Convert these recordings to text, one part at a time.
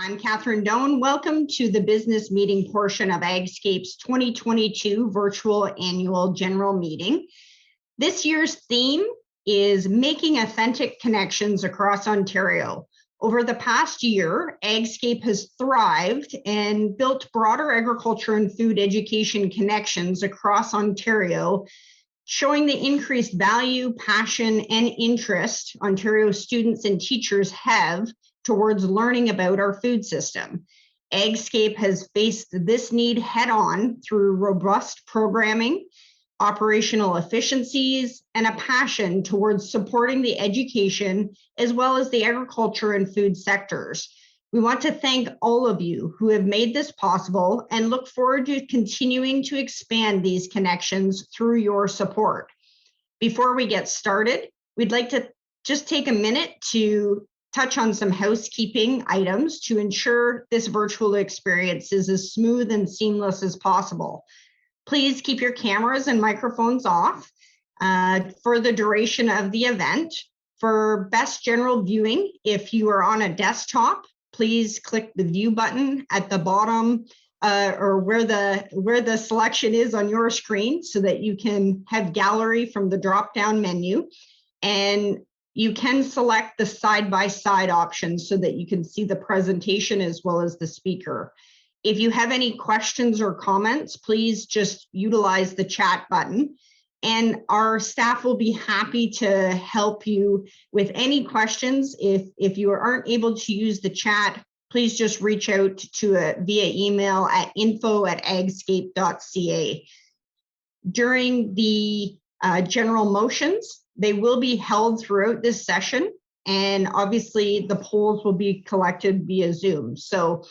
I'm Catherine Doan. Welcome to the business meeting portion of AgScape's 2022 virtual annual general meeting. This year's theme is making authentic connections across Ontario. Over the past year, AgScape has thrived and built broader agriculture and food education connections across Ontario, showing the increased value, passion, and interest Ontario students and teachers have towards learning about our food system. AgScape has faced this need head-on through robust programming, operational efficiencies, and a passion towards supporting the education as well as the agriculture and food sectors. We want to thank all of you who have made this possible and look forward to continuing to expand these connections through your support. Before we get started, we'd like to just take a minute to touch on some housekeeping items to ensure this virtual experience is as smooth and seamless as possible. Please keep your cameras and microphones off for the duration of the event. For best general viewing, if you are on a desktop, please click the view button at the bottom or where the selection is on your screen so that you can have gallery from the drop-down menu. And you can select the side-by-side options so that you can see the presentation as well as the speaker. If you have any questions or comments, please just utilize the chat button, and our staff will be happy to help you with any questions. If you aren't able to use the chat, please just reach out to via email at info@agscape.ca. During the general motions, they will be held throughout this session, and obviously the polls will be collected via Zoom. So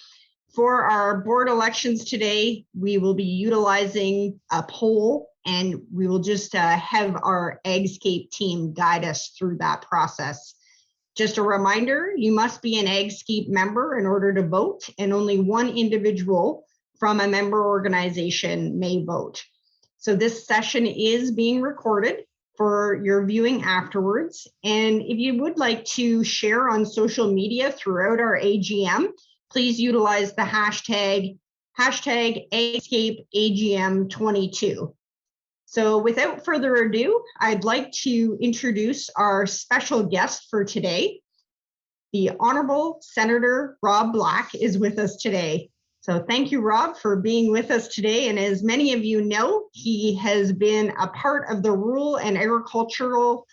for our board elections today, we will be utilizing a poll, and we will just have our AgScape team guide us through that process. Just a reminder, you must be an AgScape member in order to vote, and only one individual from a member organization may vote. So this session is being recorded for your viewing afterwards. And if you would like to share on social media throughout our AGM, please utilize the hashtag AgScapeAGM22. So without further ado, I'd like to introduce our special guest for today. The Honorable Senator Rob Black is with us today. So thank you, Rob, for being with us today. And as many of you know, he has been a part of the rural and agricultural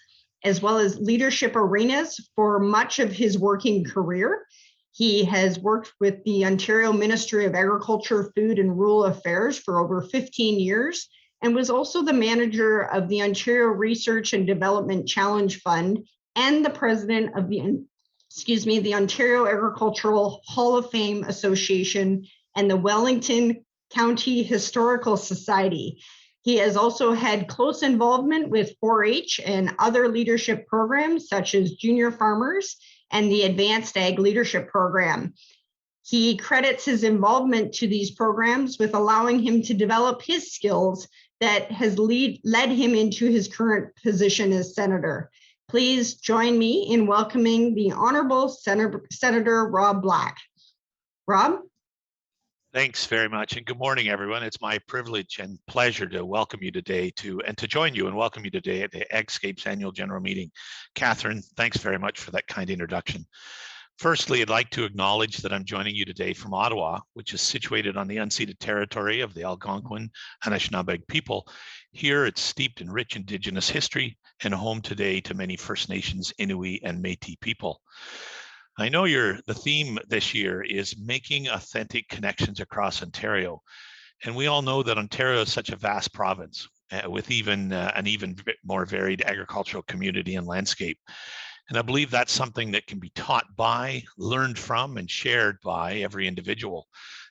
as well as leadership arenas for much of his working career. He has worked with the Ontario Ministry of Agriculture, Food and Rural Affairs for over 15 years and was also the manager of the Ontario Research and Development Challenge Fund and the president of the Ontario Agricultural Hall of Fame Association and the Wellington County Historical Society. He has also had close involvement with 4-H and other leadership programs such as Junior Farmers and the Advanced Ag Leadership Program. He credits his involvement to these programs with allowing him to develop his skills that has led him into his current position as senator. Please join me in welcoming the Honorable Senator Rob Black. Rob? Thanks very much, and good morning, everyone. It's my privilege and pleasure to welcome you today to join you and welcome you today at the AgScape's annual general meeting. Catherine, thanks very much for that kind introduction. Firstly, I'd like to acknowledge that I'm joining you today from Ottawa, which is situated on the unceded territory of the Algonquin and Anishinaabe people. Here, it's steeped in rich Indigenous history and home today to many First Nations, Inuit, and Métis people. I know the theme this year is making authentic connections across Ontario. And we all know that Ontario is such a vast province with an even more varied agricultural community and landscape. And I believe that's something that can be taught by, learned from, and shared by every individual.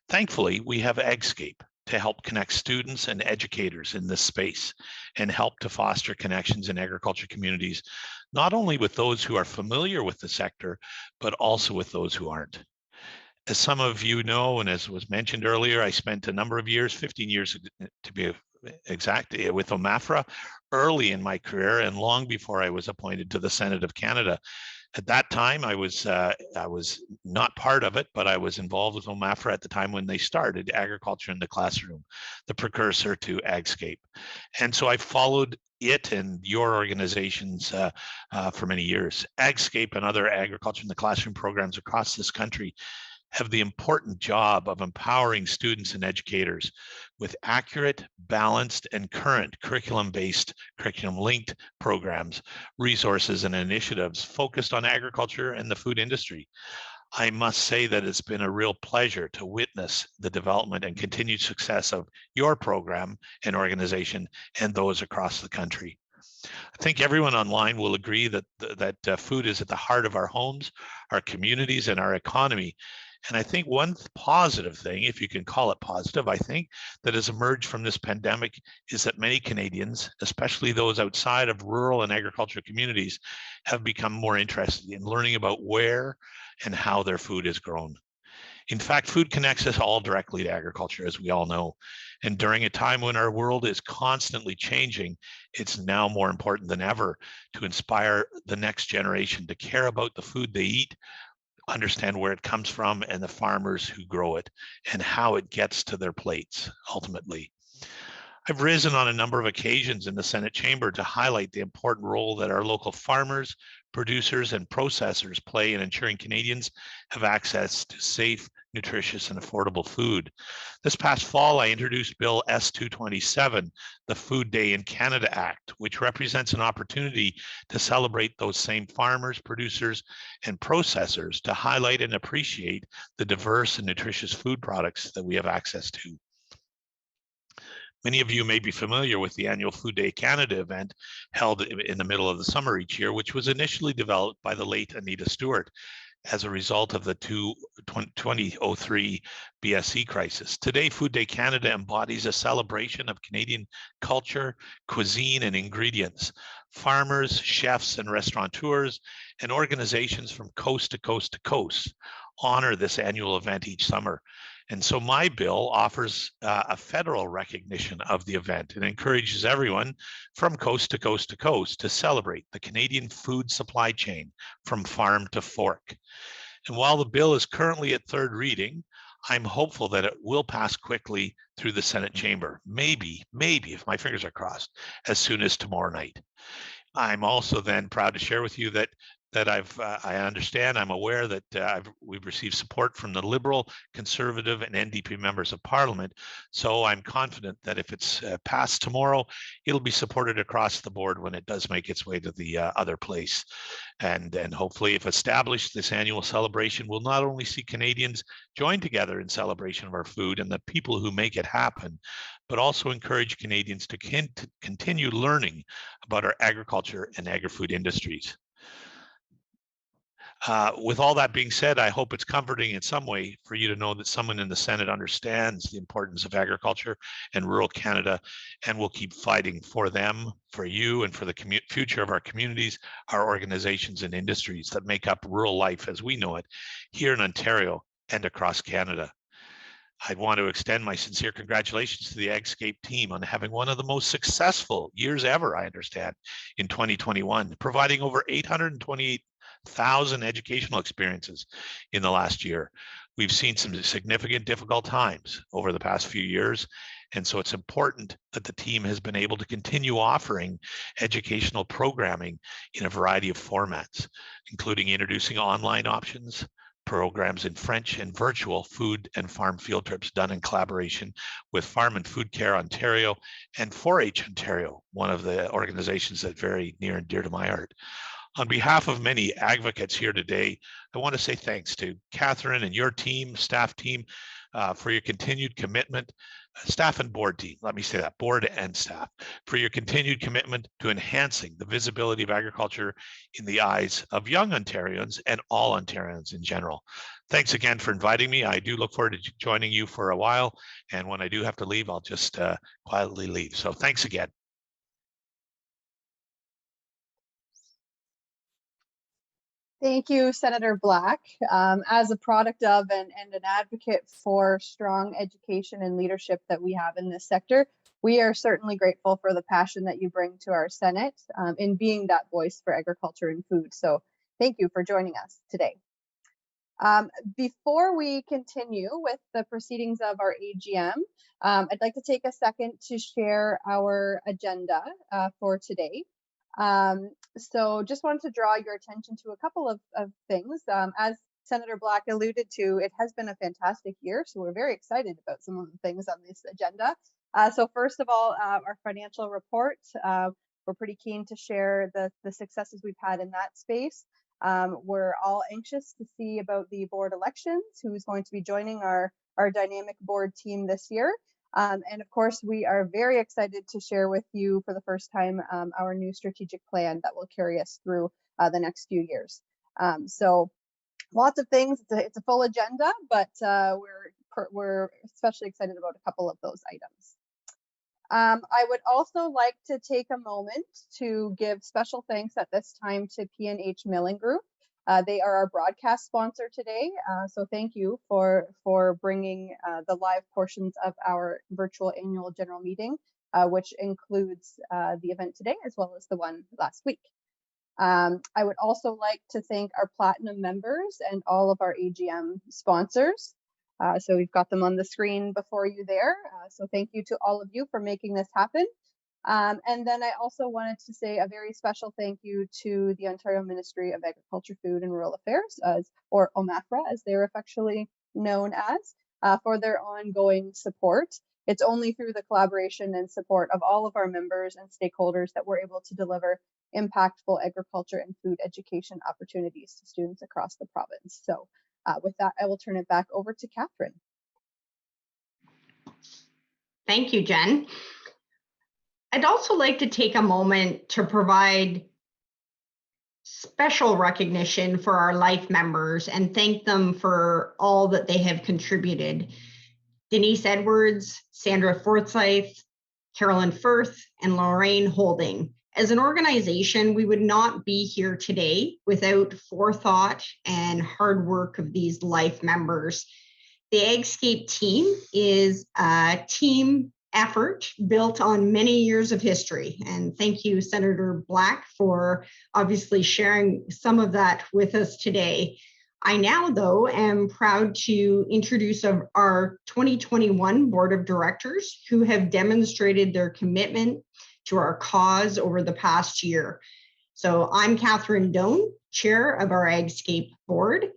Thankfully, we have AgScape to help connect students and educators in this space and help to foster connections in agriculture communities, not only with those who are familiar with the sector, but also with those who aren't. As some of you know, and as was mentioned earlier, I spent a number of years, 15 years to be exact, with OMAFRA early in my career and long before I was appointed to the Senate of Canada. At that time, I was not part of it, but I was involved with OMAFRA at the time when they started Agriculture in the Classroom, the precursor to AgScape. And so I followed it and your organizations for many years. AgScape and other Agriculture in the Classroom programs across this country have the important job of empowering students and educators with accurate, balanced, and current curriculum-based, curriculum-linked programs, resources, and initiatives focused on agriculture and the food industry. I must say that it's been a real pleasure to witness the development and continued success of your program and organization and those across the country. I think everyone online will agree that food is at the heart of our homes, our communities, and our economy. And I think one positive thing, if you can call it positive, I think that has emerged from this pandemic is that many Canadians, especially those outside of rural and agricultural communities, have become more interested in learning about where and how their food is grown. In fact, food connects us all directly to agriculture, as we all know. And during a time when our world is constantly changing, it's now more important than ever to inspire the next generation to care about the food they eat, understand where it comes from and the farmers who grow it and how it gets to their plates ultimately. I've risen on a number of occasions in the Senate chamber to highlight the important role that our local farmers, producers, and processors play in ensuring Canadians have access to safe, nutritious, and affordable food. This past fall, I introduced Bill S-227, the Food Day in Canada Act, which represents an opportunity to celebrate those same farmers, producers, and processors to highlight and appreciate the diverse and nutritious food products that we have access to. Many of you may be familiar with the annual Food Day Canada event held in the middle of the summer each year, which was initially developed by the late Anita Stewart as a result of the 2003 BSE crisis. Today, Food Day Canada embodies a celebration of Canadian culture, cuisine, and ingredients. Farmers, chefs, and restaurateurs, and organizations from coast to coast to coast honor this annual event each summer. And so my bill offers a federal recognition of the event and encourages everyone from coast to coast to coast to celebrate the Canadian food supply chain from farm to fork. And while the bill is currently at third reading, I'm hopeful that it will pass quickly through the Senate chamber, maybe, if my fingers are crossed, as soon as tomorrow night. I'm also then proud to share with you that I understand, I'm aware that we've received support from the Liberal, Conservative, and NDP members of Parliament. So I'm confident that if it's passed tomorrow, it'll be supported across the board when it does make its way to the other place. And hopefully, if established, this annual celebration will not only see Canadians join together in celebration of our food and the people who make it happen, but also encourage Canadians to continue learning about our agriculture and agri-food industries. With all that being said, I hope it's comforting in some way for you to know that someone in the Senate understands the importance of agriculture and rural Canada and will keep fighting for them, for you, and for the future of our communities, our organizations, and industries that make up rural life as we know it here in Ontario and across Canada. I want to extend my sincere congratulations to the AgScape team on having one of the most successful years ever, I understand, in 2021, providing over 828,000 educational experiences in the last year. We've seen some significant difficult times over the past few years, and so it's important that the team has been able to continue offering educational programming in a variety of formats, including introducing online options, programs in French, and virtual food and farm field trips done in collaboration with Farm and Food Care Ontario and 4-H Ontario, one of the organizations that's very near and dear to my heart. On behalf of many advocates here today, I want to say thanks to Catherine and your team, staff team, for your continued commitment, staff and board team, let me say that, board and staff, for your continued commitment to enhancing the visibility of agriculture in the eyes of young Ontarians and all Ontarians in general. Thanks again for inviting me. I do look forward to joining you for a while, and when I do have to leave, I'll just quietly leave. So thanks again. Thank you, Senator Black. As a product of and an advocate for strong education and leadership that we have in this sector, we are certainly grateful for the passion that you bring to our Senate in being that voice for agriculture and food. So Thank you for joining us today. Before we continue with the proceedings of our AGM, I'd like to take a second to share our agenda for today. So just wanted to draw your attention to a couple of things. As Senator Black alluded to, it has been a fantastic year, so we're very excited about some of the things on this agenda. So first of all, our financial report. We're pretty keen to share the successes we've had in that space. We're all anxious to see about the board elections, who's going to be joining our dynamic board team this year. And of course, we are very excited to share with you for the first time our new strategic plan that will carry us through the next few years. So lots of things. It's a full agenda, but we're especially excited about a couple of those items. I would also like to take a moment to give special thanks at this time to P&H Milling Group. They are our broadcast sponsor today, so thank you for bringing the live portions of our virtual annual general meeting, which includes the event today as well as the one last week. I would also like to thank our Platinum members and all of our AGM sponsors. So we've got them on the screen before you there. So thank you to all of you for making this happen. And then I also wanted to say a very special thank you to the Ontario Ministry of Agriculture, Food and Rural Affairs, or OMAFRA, as they're affectionately known as, for their ongoing support. It's only through the collaboration and support of all of our members and stakeholders that we're able to deliver impactful agriculture and food education opportunities to students across the province. So with that, I will turn it back over to Catherine. Thank you, Jen. I'd also like to take a moment to provide special recognition for our life members and thank them for all that they have contributed. Denise Edwards, Sandra Forsyth, Carolyn Firth, and Lorraine Holding. As an organization, we would not be here today without forethought and hard work of these life members. The AgScape team is a team effort built on many years of history. And thank you, Senator Black, for obviously sharing some of that with us today. I now, though, am proud to introduce our 2021 Board of Directors who have demonstrated their commitment to our cause over the past year. So I'm Catherine Doan, Chair of our AgScape Board,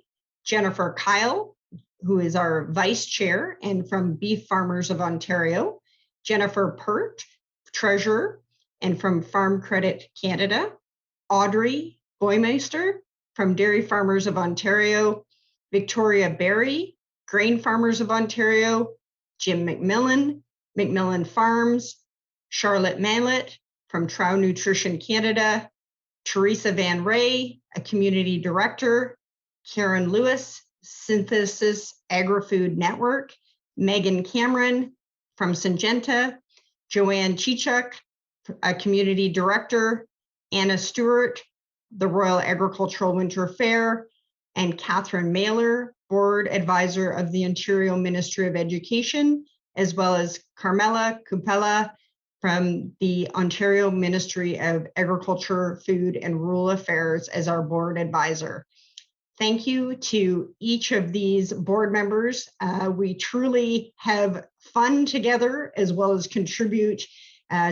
Jennifer Kyle, who is our Vice Chair and from Beef Farmers of Ontario, Jennifer Pert, Treasurer and from Farm Credit Canada, Audrey Boymeister from Dairy Farmers of Ontario, Victoria Berry, Grain Farmers of Ontario, Jim McMillan, McMillan Farms, Charlotte Mallet from Trow Nutrition Canada, Teresa Van Ray, a Community Director, Karen Lewis, Synthesis Agri-Food Network, Megan Cameron from Syngenta, Joanne Chichuk, a Community Director, Anna Stewart, the Royal Agricultural Winter Fair, and Catherine Mailer, Board Advisor of the Ontario Ministry of Education, as well as Carmela Cupella from the Ontario Ministry of Agriculture, Food and Rural Affairs as our board advisor. Thank you to each of these board members. We truly have fun together as well as contribute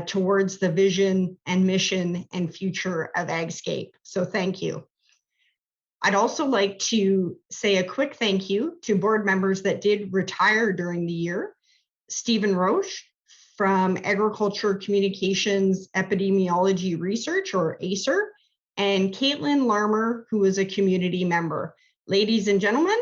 towards the vision and mission and future of AgScape. So thank you. I'd also like to say a quick thank you to board members that did retire during the year. Stephen Roche from Agriculture Communications Epidemiology Research, or ACER, and Caitlin Larmer, who is a community member. Ladies and gentlemen,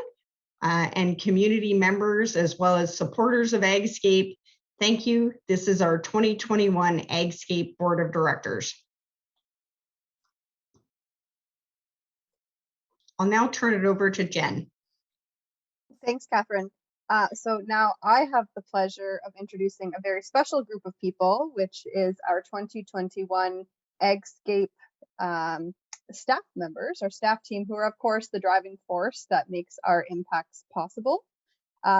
and community members, as well as supporters of AgScape, thank you. This is our 2021 AgScape Board of Directors. I'll now turn it over to Jen. Thanks, Catherine. So now I have the pleasure of introducing a very special group of people, which is our 2021 AgScape staff members, our staff team, who are of course the driving force that makes our impacts possible.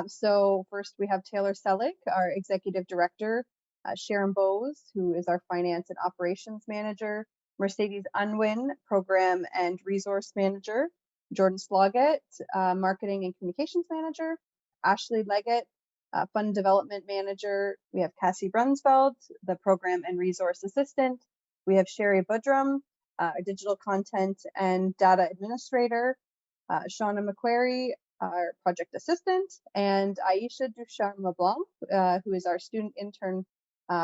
So first we have Taylor Selig, our Executive Director, Sharon Bowes, who is our Finance and Operations Manager, Mercedes Unwin, Program and Resource Manager, Jordan Sloggett, Marketing and Communications Manager, Ashley Leggett, Fund Development Manager. We have Cassie Brunsfeld, the Program and Resource Assistant. We have Sherry Budrum, Digital Content and Data Administrator, Shauna McQuarrie, our Project Assistant, and Aisha Ducharme LeBlanc, who is our Student Intern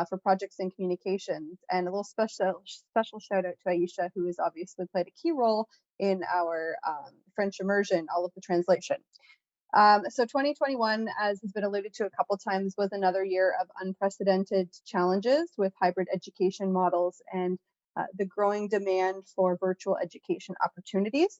for Projects and Communications. And a little special shout out to Aisha, who has obviously played a key role in our French immersion, all of the translation. So 2021, as has been alluded to a couple times, was another year of unprecedented challenges with hybrid education models and the growing demand for virtual education opportunities.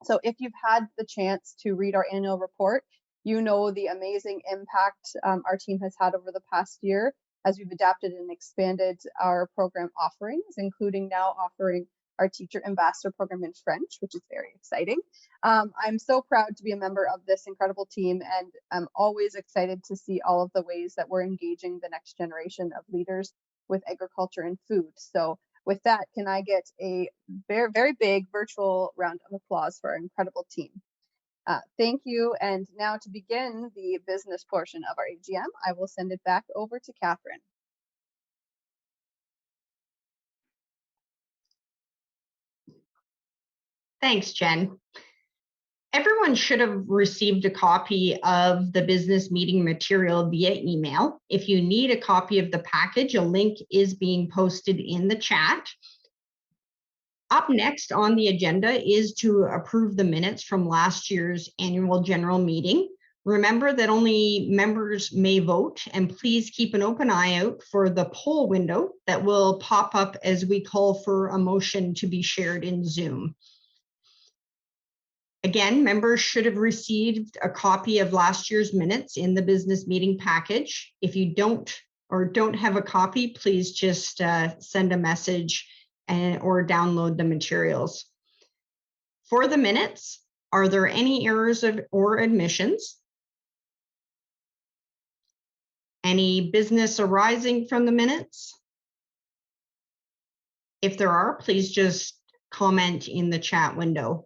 So if you've had the chance to read our annual report, you know the amazing impact our team has had over the past year as we've adapted and expanded our program offerings, including now offering our Teacher Ambassador program in French, which is very exciting. I'm so proud to be a member of this incredible team, and I'm always excited to see all of the ways that we're engaging the next generation of leaders with agriculture and food. So with that, can I get a very, very big virtual round of applause for our incredible team? Thank you. And now to begin the business portion of our AGM, I will send it back over to Catherine. Thanks, Jen. Everyone should have received a copy of the business meeting material via email. If you need a copy of the package, a link is being posted in the chat. Up next on the agenda is to approve the minutes from last year's annual general meeting. Remember that only members may vote, and please keep an open eye out for the poll window that will pop up as we call for a motion to be shared in Zoom. Again, members should have received a copy of last year's minutes in the business meeting package. If you don't have a copy, please just send a message or download the materials. For the minutes, are there any errors or admissions? Any business arising from the minutes? If there are, please just comment in the chat window.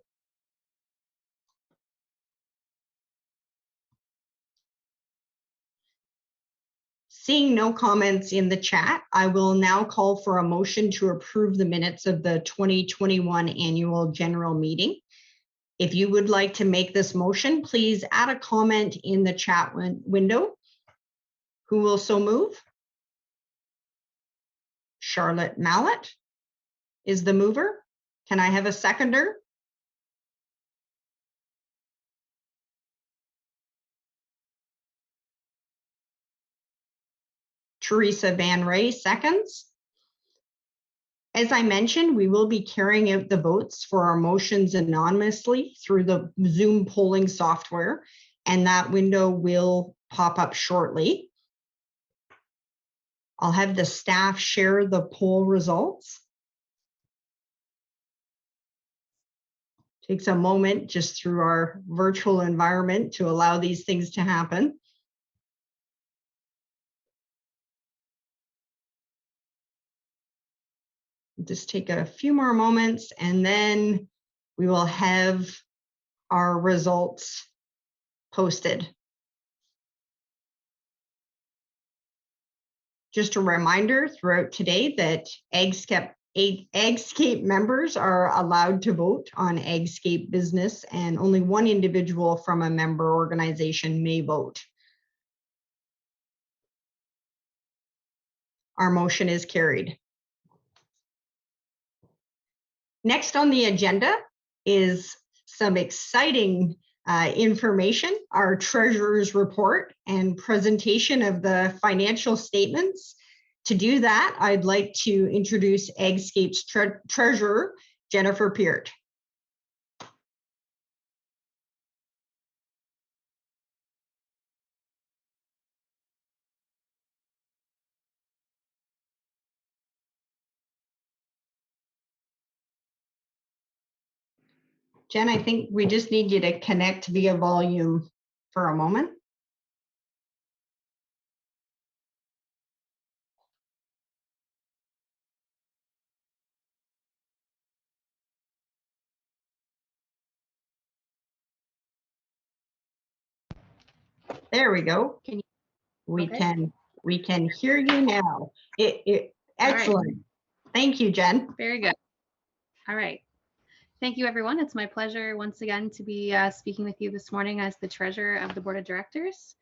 Seeing no comments in the chat, I will now call for a motion to approve the minutes of the 2021 annual general meeting. If you would like to make this motion, please add a comment in the chat window. Who will so move? Charlotte Mallett is the mover. Can I have a seconder? Teresa Van Ray seconds. As I mentioned, we will be carrying out the votes for our motions anonymously through the Zoom polling software, and that window will pop up shortly. I'll have the staff share the poll results. Takes a moment just through our virtual environment to allow these things to happen. Just take a few more moments and then we will have our results posted. Just a reminder throughout today that AgScape members are allowed to vote on AgScape business, and only one individual from a member organization may vote. Our motion is carried. Next on the agenda is some exciting information, our treasurer's report and presentation of the financial statements. To do that, I'd like to introduce AgScape's treasurer, Jennifer Peart. Jen, I think we just need you to connect via volume for a moment. There we go. Can you? We Okay. can hear you now. right. Excellent. Thank you, Jen. Very good. All right. Thank you, everyone. It's my pleasure once again to be speaking with you this morning as the treasurer of the board of directors.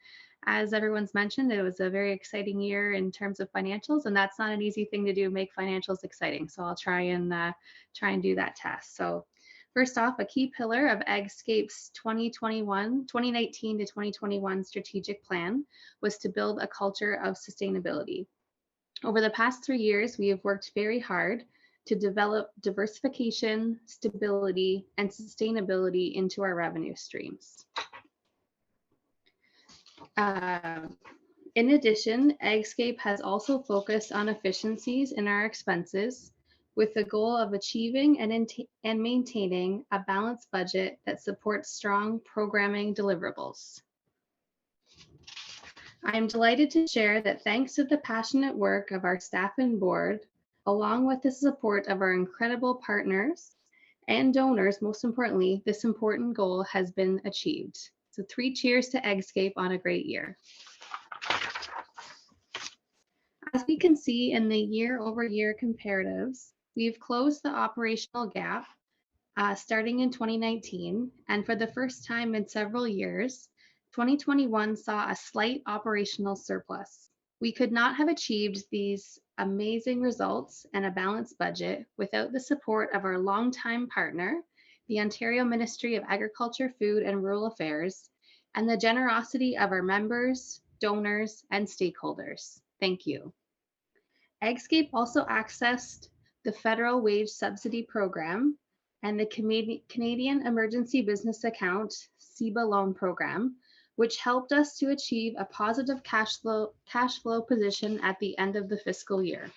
As everyone's mentioned, it was a very exciting year in terms of financials, and that's not an easy thing to do, make financials exciting. So I'll try and do that task. So first off, a key pillar of AgScape's 2019 to 2021 strategic plan was to build a culture of sustainability. Over the past 3 years, we have worked very hard to develop diversification, stability, and sustainability into our revenue streams. In addition, AgScape has also focused on efficiencies in our expenses with the goal of achieving and maintaining a balanced budget that supports strong programming deliverables. I am delighted to share that thanks to the passionate work of our staff and board, along with the support of our incredible partners and donors, most importantly, this important goal has been achieved. So 3 cheers to AgScape on a great year. As we can see in the year-over-year comparatives, we've closed the operational gap starting in 2019, and for the first time in several years, 2021 saw a slight operational surplus. We could not have achieved these amazing results and a balanced budget without the support of our longtime partner, the Ontario Ministry of Agriculture, Food and Rural Affairs, and the generosity of our members, donors, and stakeholders. Thank you. AgScape also accessed the federal wage subsidy program and the Canadian Emergency Business Account CEBA loan program, which helped us to achieve a positive cash flow position at the end of the fiscal year.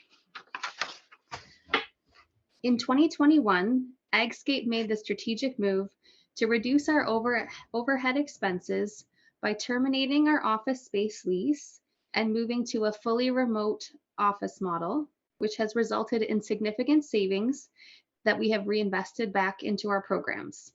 In 2021, AgScape made the strategic move to reduce our overhead expenses by terminating our office space lease and moving to a fully remote office model, which has resulted in significant savings that we have reinvested back into our programs.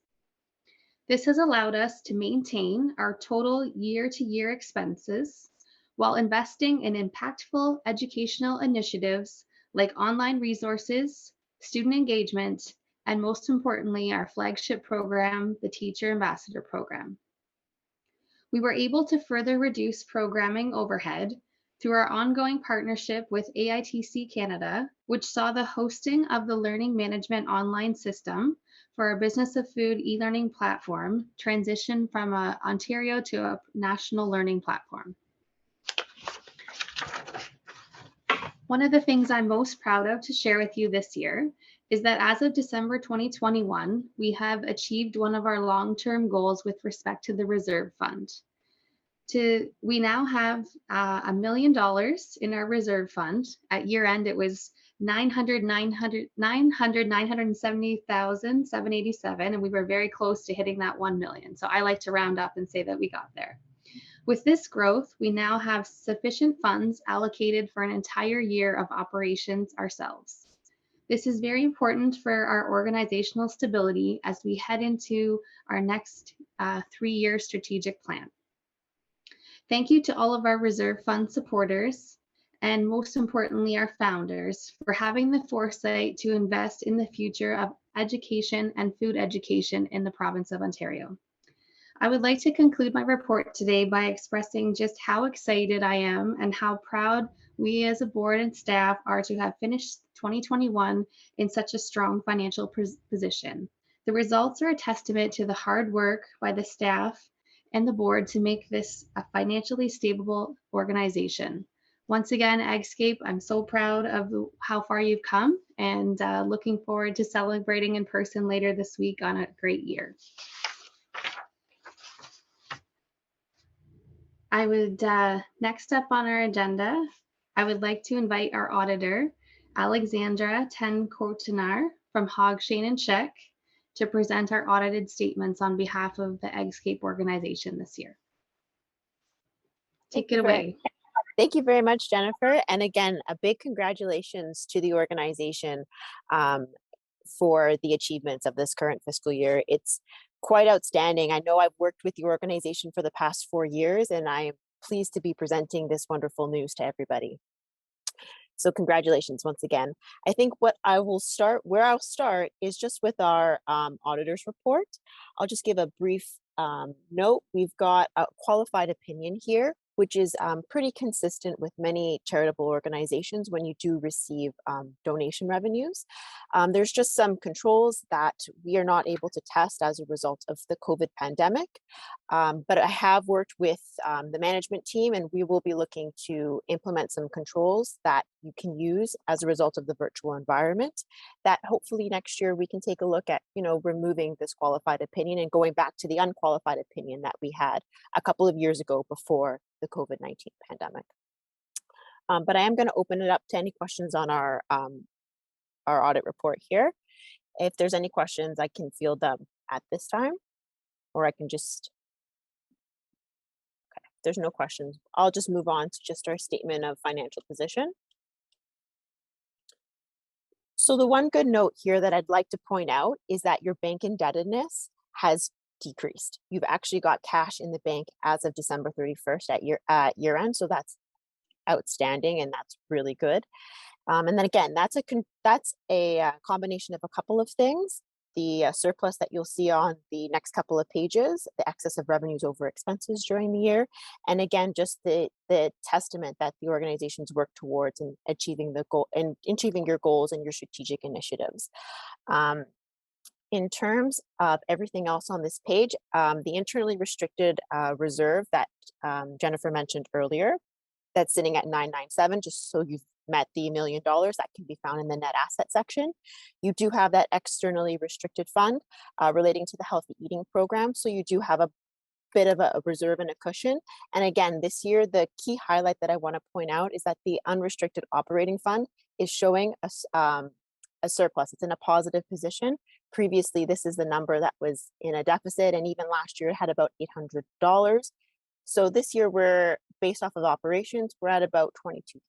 This has allowed us to maintain our total year-to-year expenses while investing in impactful educational initiatives like online resources, student engagement, and most importantly, our flagship program, the Teacher Ambassador Program. We were able to further reduce programming overhead through our ongoing partnership with AITC Canada, which saw the hosting of the Learning Management online system for our Business of Food e-learning platform transition from Ontario to a national learning platform. One of the things I'm most proud of to share with you this year is that as of December 2021, we have achieved one of our long-term goals with respect to the reserve fund. We now have $1 million in our reserve fund. At year end, it was $970,787, and we were very close to hitting that 1 million. So I like to round up and say that we got there. With this growth, we now have sufficient funds allocated for an entire year of operations ourselves. This is very important for our organizational stability as we head into our next 3-year strategic plan. Thank you to all of our reserve fund supporters, and most importantly, our founders for having the foresight to invest in the future of education and food education in the province of Ontario. I would like to conclude my report today by expressing just how excited I am and how proud we as a board and staff are to have finished 2021 in such a strong financial position. The results are a testament to the hard work by the staff and the board to make this a financially stable organization. Once again, AgScape, I'm so proud of how far you've come, and looking forward to celebrating in person later this week on a great year. I would, next up on our agenda, I would like to invite our auditor, Alexandra Ten-Cotenar from Hogg, Shane & Scheck, to present our audited statements on behalf of the AgScape organization this year. Take it away. Thank you very much, Jennifer. And again, a big congratulations to the organization for the achievements of this current fiscal year. It's quite outstanding. I know I've worked with the organization for the past 4 years, and I am pleased to be presenting this wonderful news to everybody. So congratulations once again. I think where I'll start is just with our auditor's report. I'll just give a brief note. We've got a qualified opinion here, which is pretty consistent with many charitable organizations when you do receive donation revenues. There's just some controls that we are not able to test as a result of the COVID pandemic. But I have worked with the management team, and we will be looking to implement some controls that you can use as a result of the virtual environment, that hopefully next year we can take a look at, removing this qualified opinion and going back to the unqualified opinion that we had a couple of years ago before the COVID-19 pandemic. But I am going to open it up to any questions on our audit report here. If there's any questions, I can field them at this time, or I can just, okay, if there's no questions, I'll just move on to just our statement of financial position. So the one good note here that I'd like to point out is that your bank indebtedness has decreased. You've actually got cash in the bank as of December 31st at year end. So that's outstanding, and that's really good. And then again, that's a combination of a couple of things. The surplus that you'll see on the next couple of pages, the excess of revenues over expenses during the year. And again, just the testament that the organizations work towards in achieving the goal and achieving your goals and your strategic initiatives. In terms of everything else on this page, the internally restricted reserve that Jennifer mentioned earlier, that's sitting at 997, just so you've met the $1 million, that can be found in the net asset section. You do have that externally restricted fund relating to the healthy eating program. So you do have a bit of a reserve and a cushion. And again, this year, the key highlight that I want to point out is that the unrestricted operating fund is showing a surplus. It's in a positive position. Previously, this is the number that was in a deficit, and even last year it had about $800. So this year, we're based off of operations, we're at about 22K.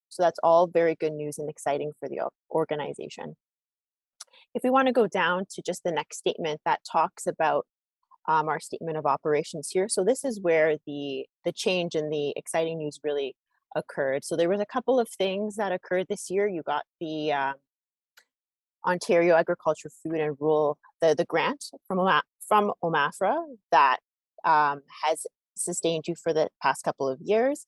So that's all very good news and exciting for the organization. If we want to go down to just the next statement that talks about our statement of operations here. So this is where the change and the exciting news really occurred. So there was a couple of things that occurred this year. You got the Ontario Agriculture, Food and Rural, the grant from OMAFRA that has sustained you for the past couple of years.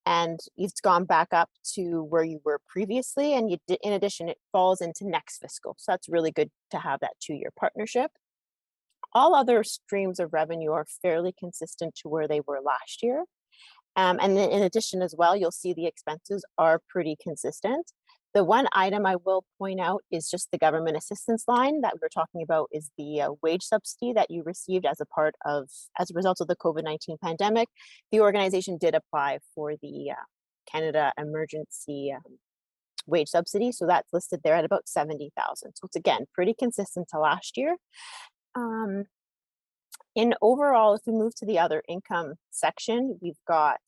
And it's gone back up to where you were previously. And in addition, it falls into next fiscal. So that's really good to have that 2-year partnership. All other streams of revenue are fairly consistent to where they were last year. And then in addition as well, you'll see the expenses are pretty consistent. The one item I will point out is just the government assistance line that we're talking about is the wage subsidy that you received as a result of the COVID-19 pandemic. The organization did apply for the Canada Emergency Wage Subsidy. So that's listed there at about $70,000. So it's again, pretty consistent to last year. In overall, if we move to the other income section, we've got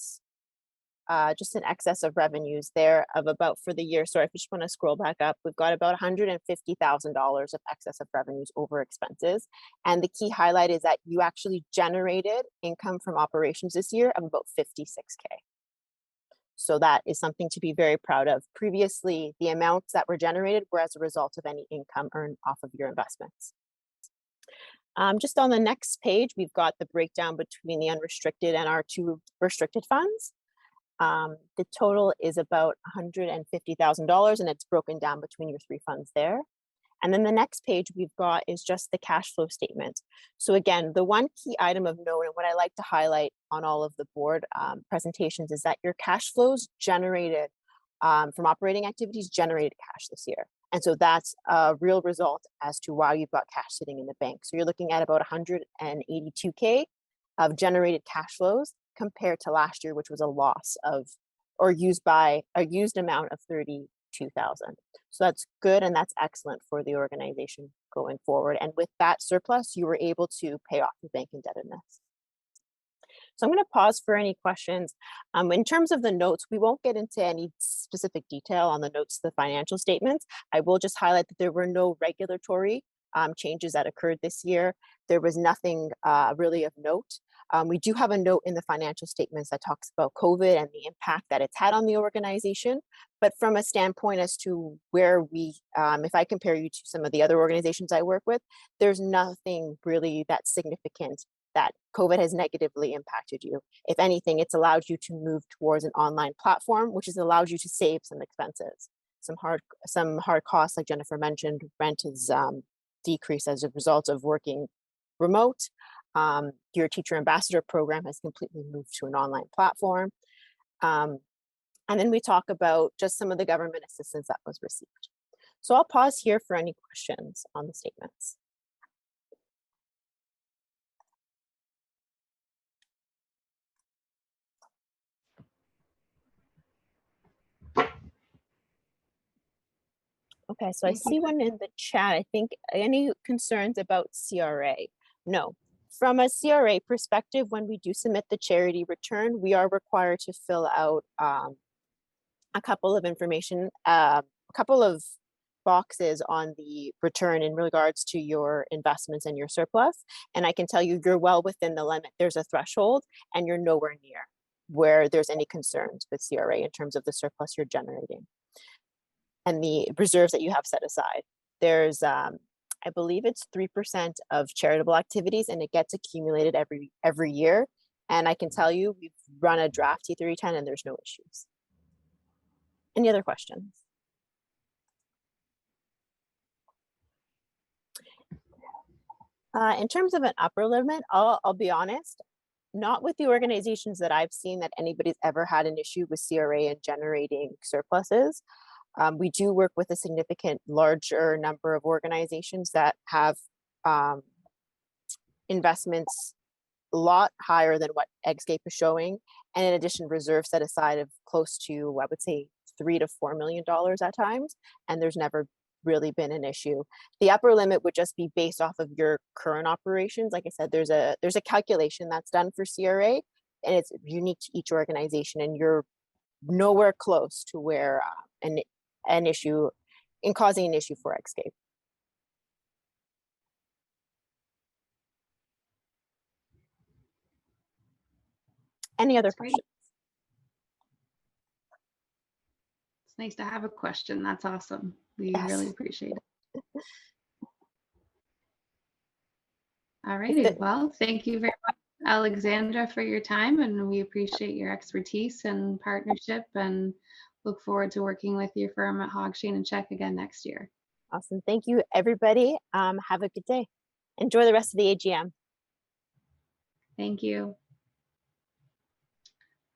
just an excess of revenues there of about for the year. Sorry, if you just want to scroll back up, we've got about $150,000 of excess of revenues over expenses. And the key highlight is that you actually generated income from operations this year of about $56K. So that is something to be very proud of. Previously, the amounts that were generated were as a result of any income earned off of your investments. Just on the next page, we've got the breakdown between the unrestricted and our 2 restricted funds. The total is about $150,000, and it's broken down between your 3 funds there. And then the next page we've got is just the cash flow statement. So again, the one key item of note, and what I like to highlight on all of the board presentations, is that your cash flows generated from operating activities generated cash this year. And so that's a real result as to why you've got cash sitting in the bank. So you're looking at about $182K of generated cash flows compared to last year, which was a loss of, or used amount of $32,000. So that's good, and that's excellent for the organization going forward. And with that surplus, you were able to pay off your bank indebtedness. So I'm going to pause for any questions. In terms of the notes, we won't get into any specific detail on the notes to the financial statements. I will just highlight that there were no regulatory changes that occurred this year. There was nothing really of note. We do have a note in the financial statements that talks about COVID and the impact that it's had on the organization. But from a standpoint as to where we, if I compare you to some of the other organizations I work with, there's nothing really that significant that COVID has negatively impacted you. If anything, it's allowed you to move towards an online platform, which has allowed you to save some expenses. Some hard costs, like Jennifer mentioned, rent has decreased as a result of working remote. Your teacher ambassador program has completely moved to an online platform. And then we talk about just some of the government assistance that was received. So I'll pause here for any questions on the statements. Okay, so I see one in the chat. I think any concerns about CRA? No. From a CRA perspective, when we do submit the charity return, we are required to fill out a couple of information, a couple of boxes on the return in regards to your investments and your surplus. And I can tell you, you're well within the limit. There's a threshold and you're nowhere near where there's any concerns with CRA in terms of the surplus you're generating and the reserves that you have set aside. There's, I believe it's 3% of charitable activities, and it gets accumulated every year. And I can tell you, we've run a draft T3010 and there's no issues. Any other questions? In terms of an upper limit, I'll be honest, not with the organizations that I've seen that anybody's ever had an issue with CRA and generating surpluses. We do work with a significant larger number of organizations that have investments a lot higher than what AgScape is showing. And in addition, reserves set aside of close to, I would say, $3 to $4 million at times. And there's never really been an issue. The upper limit would just be based off of your current operations. Like I said, there's a calculation that's done for CRA, and it's unique to each organization, and you're nowhere close to where an issue in causing an issue for AgScape. Any other questions? It's nice to have a question. That's awesome. We really appreciate it. All righty. Well, thank you very much, Alexandra, for your time, and we appreciate your expertise and partnership, and look forward to working with your firm at Hahn, Sheldon & Check again next year. Awesome. Thank you, everybody. Have a good day. Enjoy the rest of the AGM. Thank you.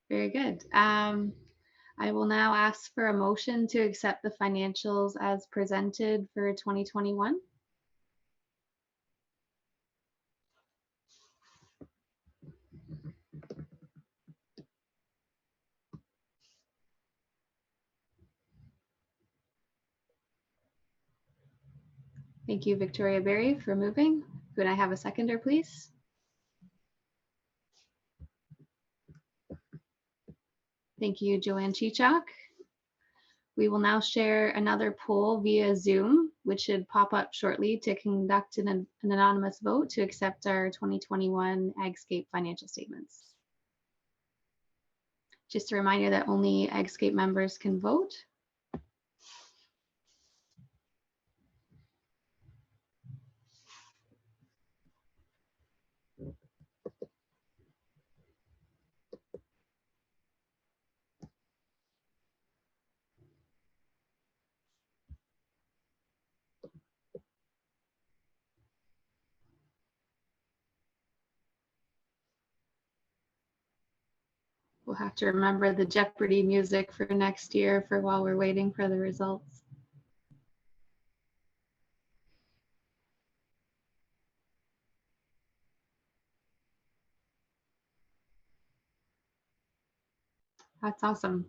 Very good. I will now ask for a motion to accept the financials as presented for 2021. Thank you, Victoria Berry, for moving. Could I have a seconder, please? Thank you, Joanne Chichak. We will now share another poll via Zoom, which should pop up shortly, to conduct an anonymous vote to accept our 2021 AgScape financial statements. Just a reminder that only AgScape members can vote. We'll have to remember the Jeopardy music for next year for while we're waiting for the results. That's awesome.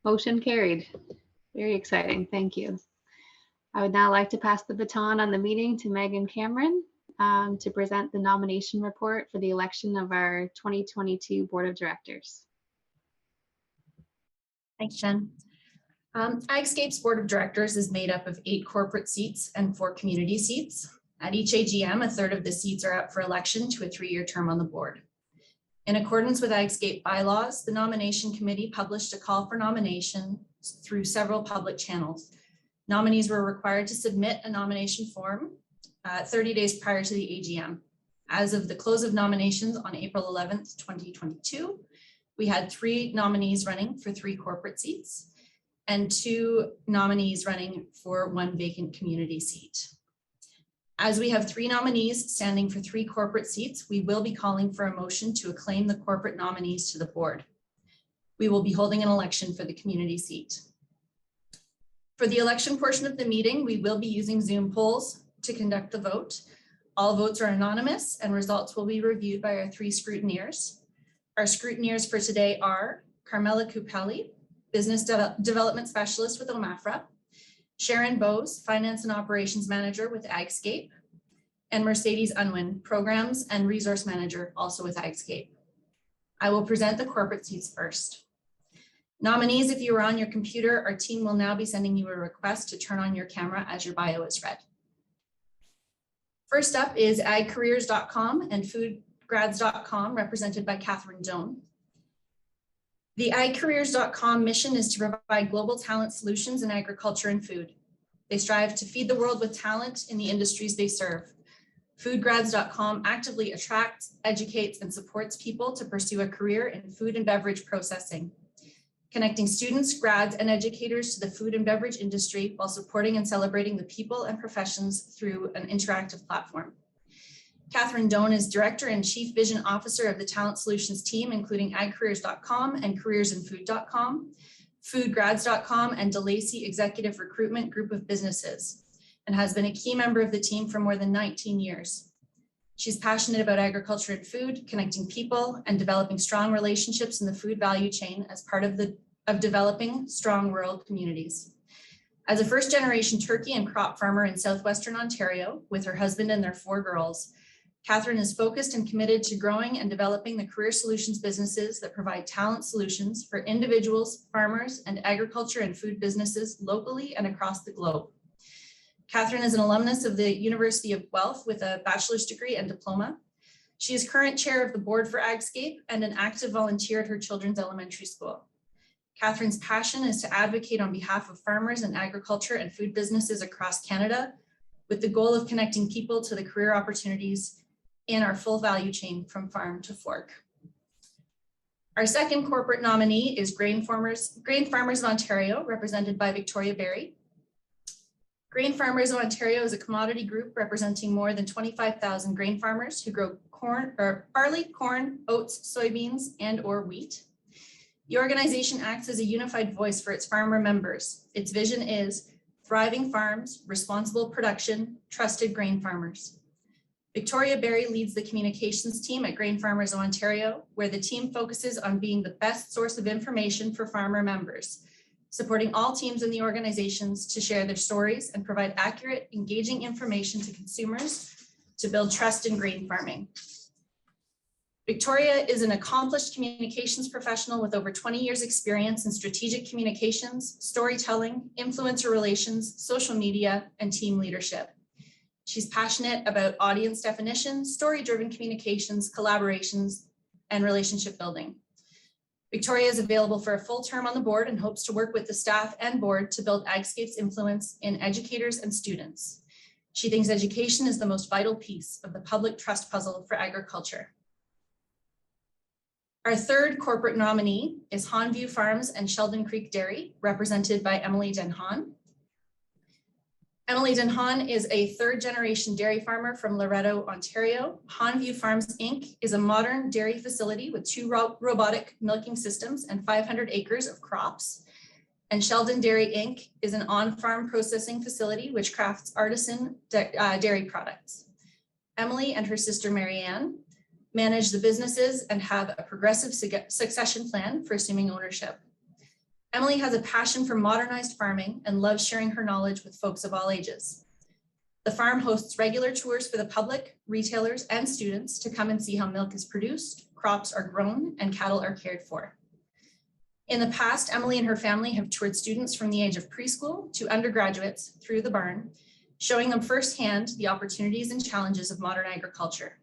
Motion carried. Very exciting. Thank you. I would now like to pass the baton on the meeting to Megan Cameron to present the nomination report for the election of our 2022 Board of Directors. Thanks, Jen. AgScape's Board of Directors is made up of 8 corporate seats and 4 community seats. At each AGM, a third of the seats are up for election to a 3-year term on the board. In accordance with AgScape bylaws, the nomination committee published a call for nomination through several public channels. Nominees were required to submit a nomination form 30 days prior to the AGM. As of the close of nominations on April 11th, 2022, we had 3 nominees running for 3 corporate seats and 2 nominees running for 1 vacant community seat. As we have 3 nominees standing for 3 corporate seats, we will be calling for a motion to acclaim the corporate nominees to the board. We will be holding an election for the community seat. For the election portion of the meeting, we will be using Zoom polls to conduct the vote. All votes are anonymous and results will be reviewed by our 3 scrutineers. Our scrutineers for today are Carmela Kupeli, Business Development Specialist with OMAFRA, Sharon Bowes, Finance and Operations Manager with AgScape, and Mercedes Unwin, Programs and Resource Manager, also with AgScape. I will present the corporate seats first. Nominees, if you are on your computer, our team will now be sending you a request to turn on your camera as your bio is read. First up is agcareers.com and foodgrads.com, represented by Catherine Doan. The agcareers.com mission is to provide global talent solutions in agriculture and food. They strive to feed the world with talent in the industries they serve. Foodgrads.com actively attracts, educates, and supports people to pursue a career in food and beverage processing, connecting students, grads, and educators to the food and beverage industry while supporting and celebrating the people and professions through an interactive platform. Catherine Doan is Director and Chief Vision Officer of the Talent Solutions team, including agcareers.com and careersinfood.com, foodgrads.com, and DeLacy Executive Recruitment Group of Businesses, and has been a key member of the team for more than 19 years. She's passionate about agriculture and food, connecting people and developing strong relationships in the food value chain as part of developing strong rural communities. As a first-generation turkey and crop farmer in southwestern Ontario with her husband and their 4 girls, Catherine is focused and committed to growing and developing the career solutions businesses that provide talent solutions for individuals, farmers, and agriculture and food businesses locally and across the globe. Catherine is an alumnus of the University of Guelph with a bachelor's degree and diploma. She is current chair of the board for AgScape and an active volunteer at her children's elementary school. Catherine's passion is to advocate on behalf of farmers and agriculture and food businesses across Canada with the goal of connecting people to the career opportunities in our full value chain from farm to fork. Our second corporate nominee is Grain Farmers of Ontario, represented by Victoria Berry. Grain Farmers of Ontario is a commodity group representing more than 25,000 grain farmers who grow barley, corn, oats, soybeans, and/or wheat. The organization acts as a unified voice for its farmer members. Its vision is thriving farms, responsible production, trusted grain farmers. Victoria Berry leads the communications team at Grain Farmers of Ontario, where the team focuses on being the best source of information for farmer members, supporting all teams in the organizations to share their stories and provide accurate, engaging information to consumers to build trust in grain farming. Victoria is an accomplished communications professional with over 20 years experience in strategic communications, storytelling, influencer relations, social media, and team leadership. She's passionate about audience definition, story-driven communications, collaborations, and relationship building. Victoria is available for a full term on the board and hopes to work with the staff and board to build AgScape's influence in educators and students. She thinks education is the most vital piece of the public trust puzzle for agriculture. Our third corporate nominee is Hahn View Farms and Sheldon Creek Dairy, represented by Emily Hahn. Emily Hahn is a 3rd-generation dairy farmer from Loretto, Ontario. Hahn View Farms, Inc. is a modern dairy facility with 2 robotic milking systems and 500 acres of crops. And Sheldon Dairy, Inc. is an on-farm processing facility which crafts artisan dairy products. Emily and her sister Marianne manage the businesses and have a progressive succession plan for assuming ownership. Emily has a passion for modernized farming and loves sharing her knowledge with folks of all ages. The farm hosts regular tours for the public, retailers, and students to come and see how milk is produced, crops are grown, and cattle are cared for. In the past, Emily and her family have toured students from the age of preschool to undergraduates through the barn, showing them firsthand the opportunities and challenges of modern agriculture.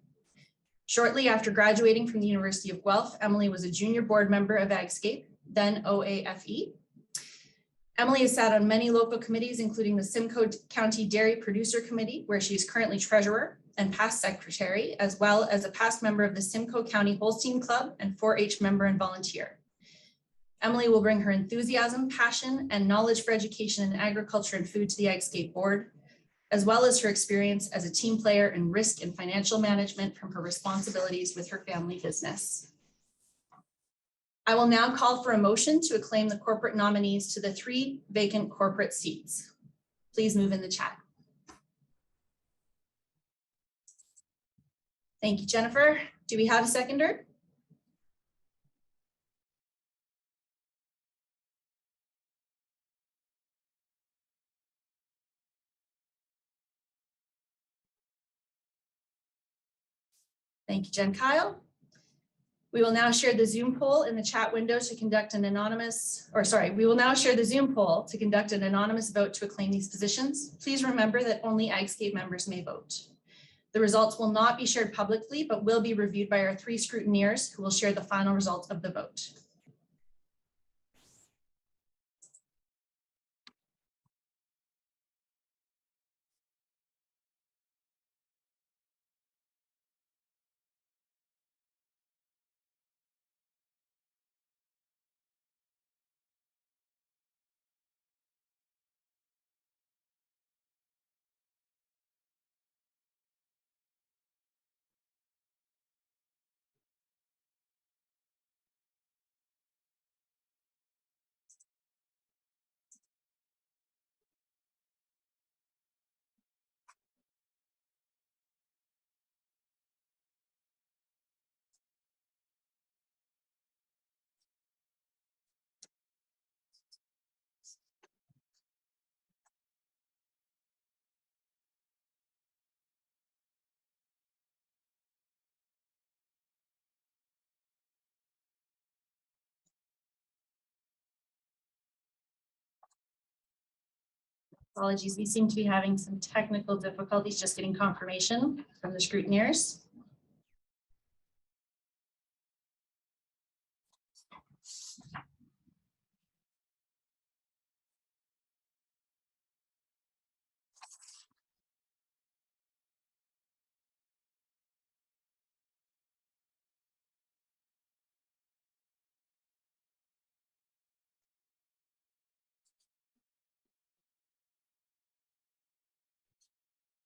Shortly after graduating from the University of Guelph, Emily was a junior board member of AgScape, then OAFE. Emily has sat on many local committees, including the Simcoe County Dairy Producer Committee, where she is currently treasurer and past secretary, as well as a past member of the Simcoe County Holstein Club and 4-H member and volunteer. Emily will bring her enthusiasm, passion, and knowledge for education in agriculture and food to the AgScape board, as well as her experience as a team player in risk and financial management from her responsibilities with her family business. I will now call for a motion to acclaim the corporate nominees to the 3 vacant corporate seats. Please move in the chat. Thank you, Jennifer. Do we have a seconder? Thank you, Jen Kyle. We will now share the Zoom poll in the chat window to conduct an anonymous, we will now share the Zoom poll to conduct an anonymous vote to acclaim these positions. Please remember that only AgScape members may vote. The results will not be shared publicly, but will be reviewed by our 3 scrutineers who will share the final results of the vote. Apologies, we seem to be having some technical difficulties just getting confirmation from the scrutineers.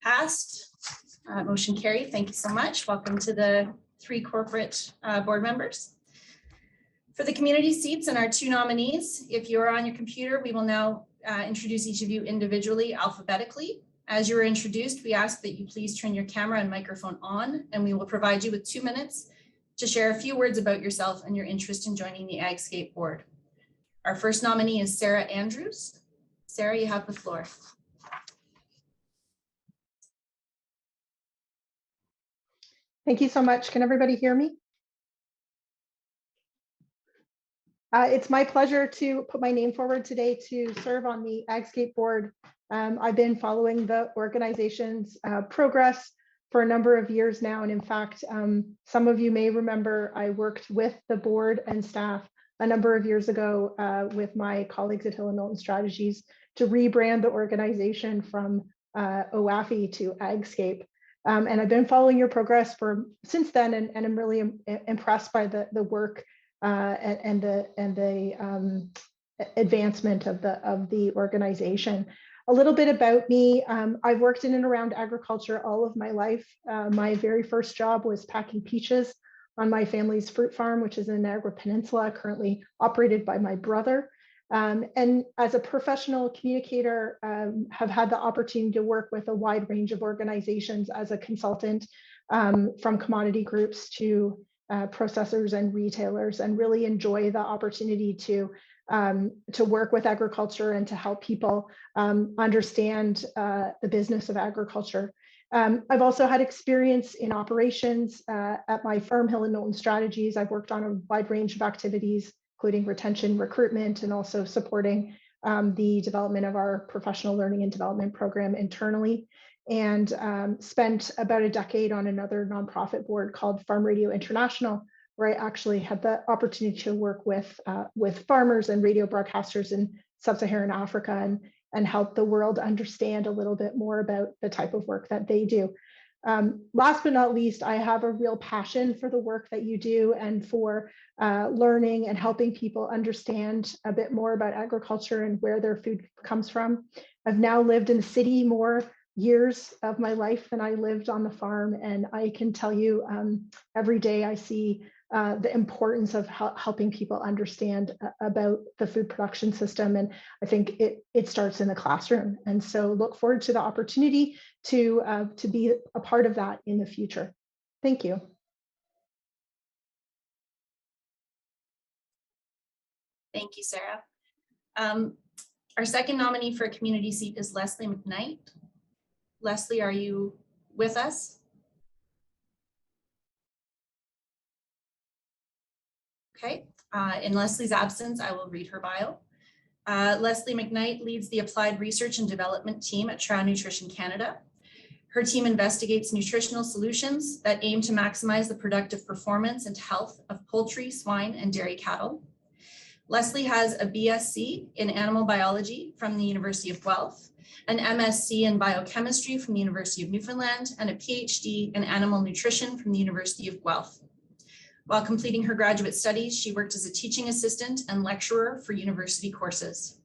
Passed. Motion carried. Thank you so much. Welcome to the 3 corporate board members. For the community seats and our 2 nominees, if you're on your computer, we will now introduce each of you individually alphabetically. As you are introduced, we ask that you please turn your camera and microphone on, and we will provide you with 2 minutes to share a few words about yourself and your interest in joining the AgScape board. Our first nominee is Sarah Andrews. Sarah, you have the floor. Thank you so much. Can everybody hear me? It's my pleasure to put my name forward today to serve on the AgScape board. I've been following the organization's progress for a number of years now. And in fact, some of you may remember I worked with the board and staff a number of years ago with my colleagues at Hill & Knowlton Strategies to rebrand the organization from OAFE to AgScape. And I've been following your progress since then, and I'm really impressed by the work and the advancement of the organization. A little bit about me: I've worked in and around agriculture all of my life. My very first job was packing peaches on my family's fruit farm, which is in Niagara Peninsula, currently operated by my brother. And as a professional communicator, have had the opportunity to work with a wide range of organizations as a consultant, from commodity groups to processors and retailers, and really enjoy the opportunity to work with agriculture and to help people understand the business of agriculture. I've also had experience in operations at my firm, Hill & Knowlton Strategies. I've worked on a wide range of activities including retention, recruitment, and also supporting the development of our professional learning and development program internally, and spent about a decade on another nonprofit board called Farm Radio International, where I actually had the opportunity to work with farmers and radio broadcasters in sub-Saharan Africa and help the world understand a little bit more about the type of work that they do. Last but not least, I have a real passion for the work that you do and for learning and helping people understand a bit more about agriculture and where their food comes from. I've now lived in the city more years of my life than I lived on the farm, and I can tell you every day I see the importance of helping people understand about the food production system. And I think it starts in the classroom. And so look forward to the opportunity to be a part of that in the future. Thank you. Thank you, Sarah. Our second nominee for a community seat is Leslie Mcknight. Leslie, are you with us? Okay, in Leslie's absence, I will read her bio. Leslie Mcknight leads the Applied Research and Development team at Trout Nutrition Canada. Her team investigates nutritional solutions that aim to maximize the productive performance and health of poultry, swine, and dairy cattle. Leslie has a BSc in animal biology from the University of Guelph, an MSc in biochemistry from the University of Newfoundland, and a PhD in animal nutrition from the University of Guelph. While completing her graduate studies, she worked as a teaching assistant and lecturer for university courses.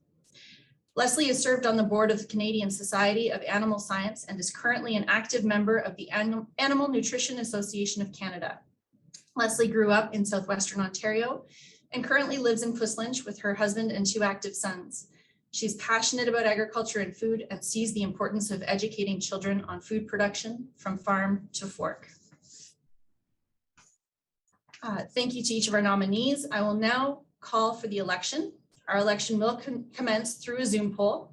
Leslie has served on the board of the Canadian Society of Animal Science and is currently an active member of the Animal Nutrition Association of Canada. Leslie grew up in southwestern Ontario and currently lives in Quislinch with her husband and 2 active sons. She's passionate about agriculture and food and sees the importance of educating children on food production from farm to fork. Thank you to each of our nominees. I will now call for the election. Our election will commence through a Zoom poll.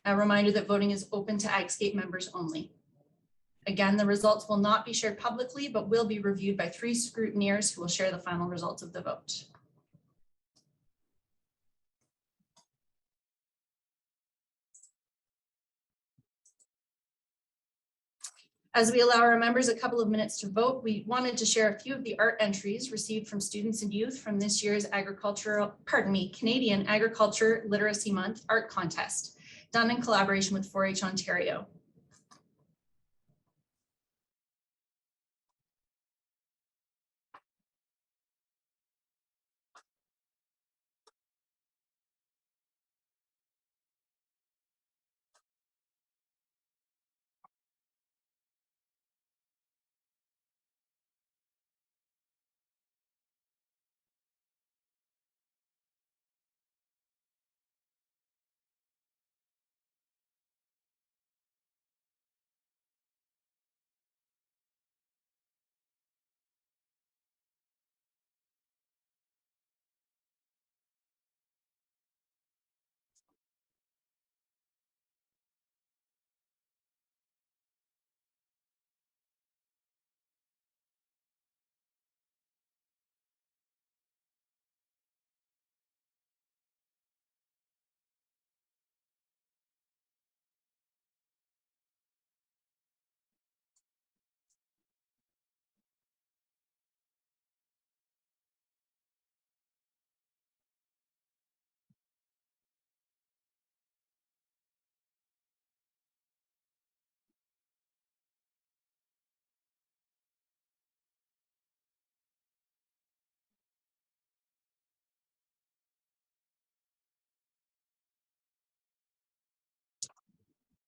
A reminder that voting is open to AgScape members only. Again, the results will not be shared publicly, but will be reviewed by 3 scrutineers who will share the final results of the vote. As we allow our members a couple of minutes to vote, we wanted to share a few of the art entries received from students and youth from this year's Canadian Agriculture Literacy Month art contest, done in collaboration with 4-H Ontario.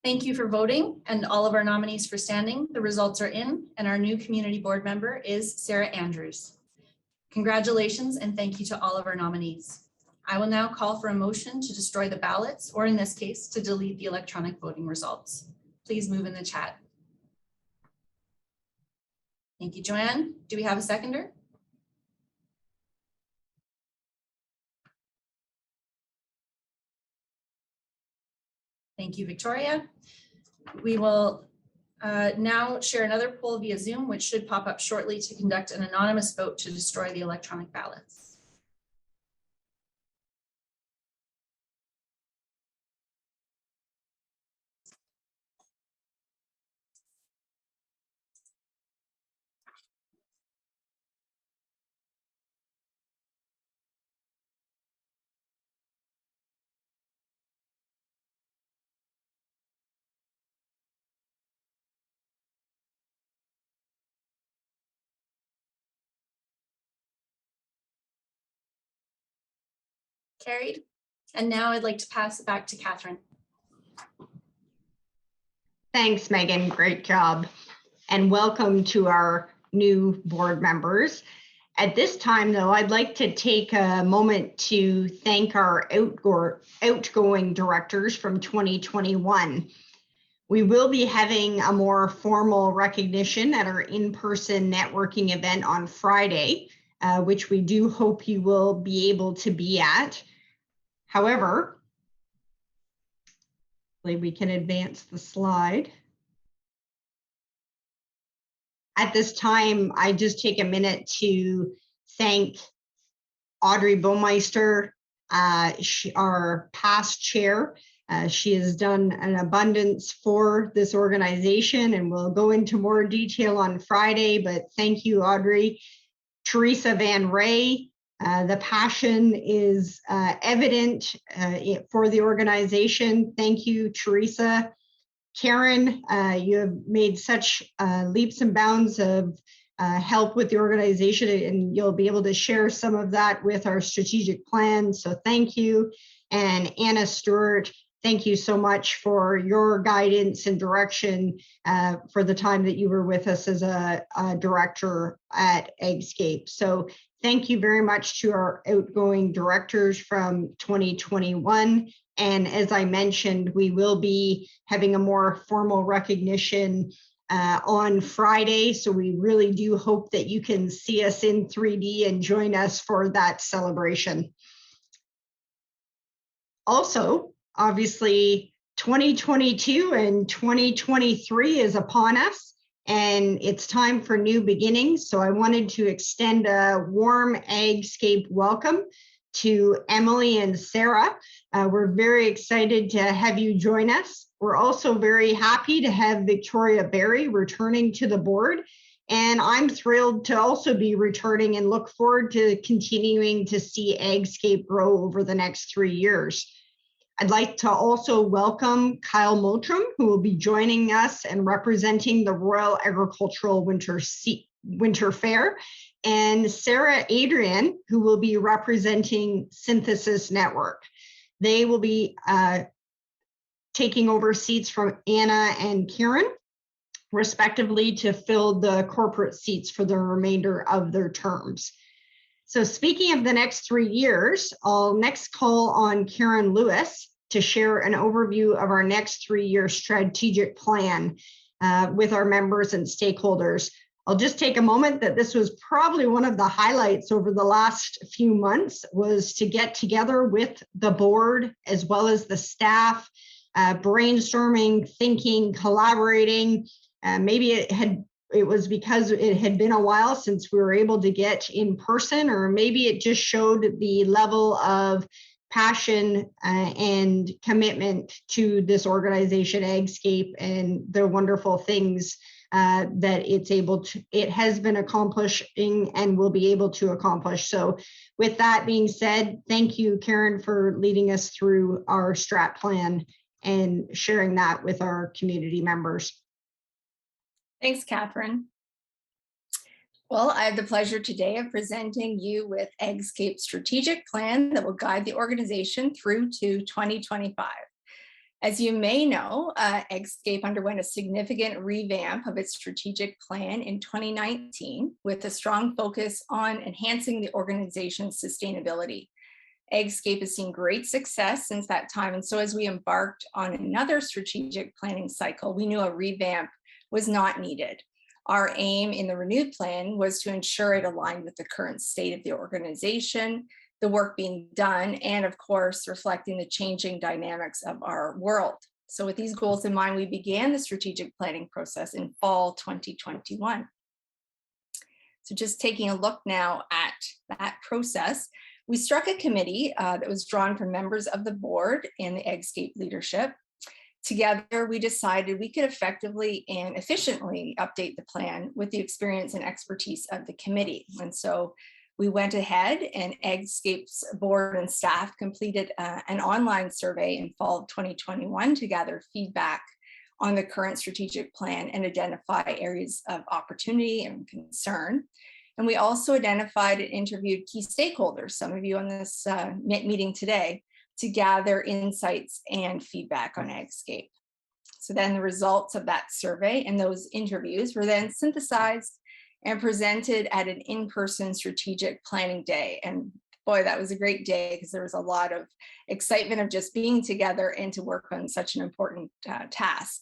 Thank you for voting and all of our nominees for standing. The results are in and our new community board member is Sarah Andrews. Congratulations and thank you to all of our nominees. I will now call for a motion to destroy the ballots, or in this case, to delete the electronic voting results. Please move in the chat. Thank you, Joanne. Do we have a seconder? Thank you, Victoria. We will now share another poll via Zoom, which should pop up shortly to conduct an anonymous vote to destroy the electronic ballots. Carried. And now I'd like to pass it back to Catherine. Thanks, Megan. Great job. And welcome to our new board members. At this time, though, I'd like to take a moment to thank our outgoing directors from 2021. We will be having a more formal recognition at our in-person networking event on Friday, which we do hope you will be able to be at. However, we can advance the slide. At this time, I just take a minute to thank Audrey Baumeister, our past chair. She has done an abundance for this organization, and we'll go into more detail on Friday, but thank you, Audrey. Teresa Van Ray, the passion is evident for the organization. Thank you, Teresa. Karen, you have made such leaps and bounds of help with the organization, and you'll be able to share some of that with our strategic plan. So thank you. And Anna Stewart, thank you so much for your guidance and direction for the time that you were with us as a director at AgScape. So thank you very much to our outgoing directors from 2021. And as I mentioned, we will be having a more formal recognition on Friday. So we really do hope that you can see us in 3D and join us for that celebration. Also, obviously, 2022 and 2023 is upon us, and it's time for new beginnings. So I wanted to extend a warm AgScape welcome to Emily and Sarah. We're very excited to have you join us. We're also very happy to have Victoria Berry returning to the board. And I'm thrilled to also be returning and look forward to continuing to see AgScape grow over the next 3 years. I'd like to also welcome Kyle Moultram, who will be joining us and representing the Royal Agricultural Winter Fair, and Sarah Adrian, who will be representing Synthesis Network. They will be taking over seats from Anna and Kieran, respectively, to fill the corporate seats for the remainder of their terms. So speaking of the next 3 years, I'll next call on Karen Lewis to share an overview of our next 3-year strategic plan with our members and stakeholders. I'll just take a moment that this was probably one of the highlights over the last few months, was to get together with the board as well as the staff, brainstorming, thinking, collaborating. Maybe it was because it had been a while since we were able to get in person, or maybe it just showed the level of passion and commitment to this organization, AgScape, and the wonderful things that it has been accomplishing and will be able to accomplish. So with that being said, thank you, Karen, for leading us through our strat plan and sharing that with our community members. Thanks, Catherine. Well, I have the pleasure today of presenting you with AgScape's strategic plan that will guide the organization through to 2025. As you may know, AgScape underwent a significant revamp of its strategic plan in 2019 with a strong focus on enhancing the organization's sustainability. AgScape has seen great success since that time, and so as we embarked on another strategic planning cycle, we knew a revamp was not needed. Our aim in the renewed plan was to ensure it aligned with the current state of the organization, the work being done, and of course, reflecting the changing dynamics of our world. So with these goals in mind, we began the strategic planning process in fall 2021. So just taking a look now at that process, we struck a committee that was drawn from members of the board and the AgScape leadership. Together, we decided we could effectively and efficiently update the plan with the experience and expertise of the committee. And so we went ahead, and AgScape's board and staff completed an online survey in fall of 2021 to gather feedback on the current strategic plan and identify areas of opportunity and concern. And we also identified and interviewed key stakeholders, some of you on this meeting today, to gather insights and feedback on AgScape. So then the results of that survey and those interviews were then synthesized and presented at an in-person strategic planning day. And boy, that was a great day because there was a lot of excitement of just being together and to work on such an important task.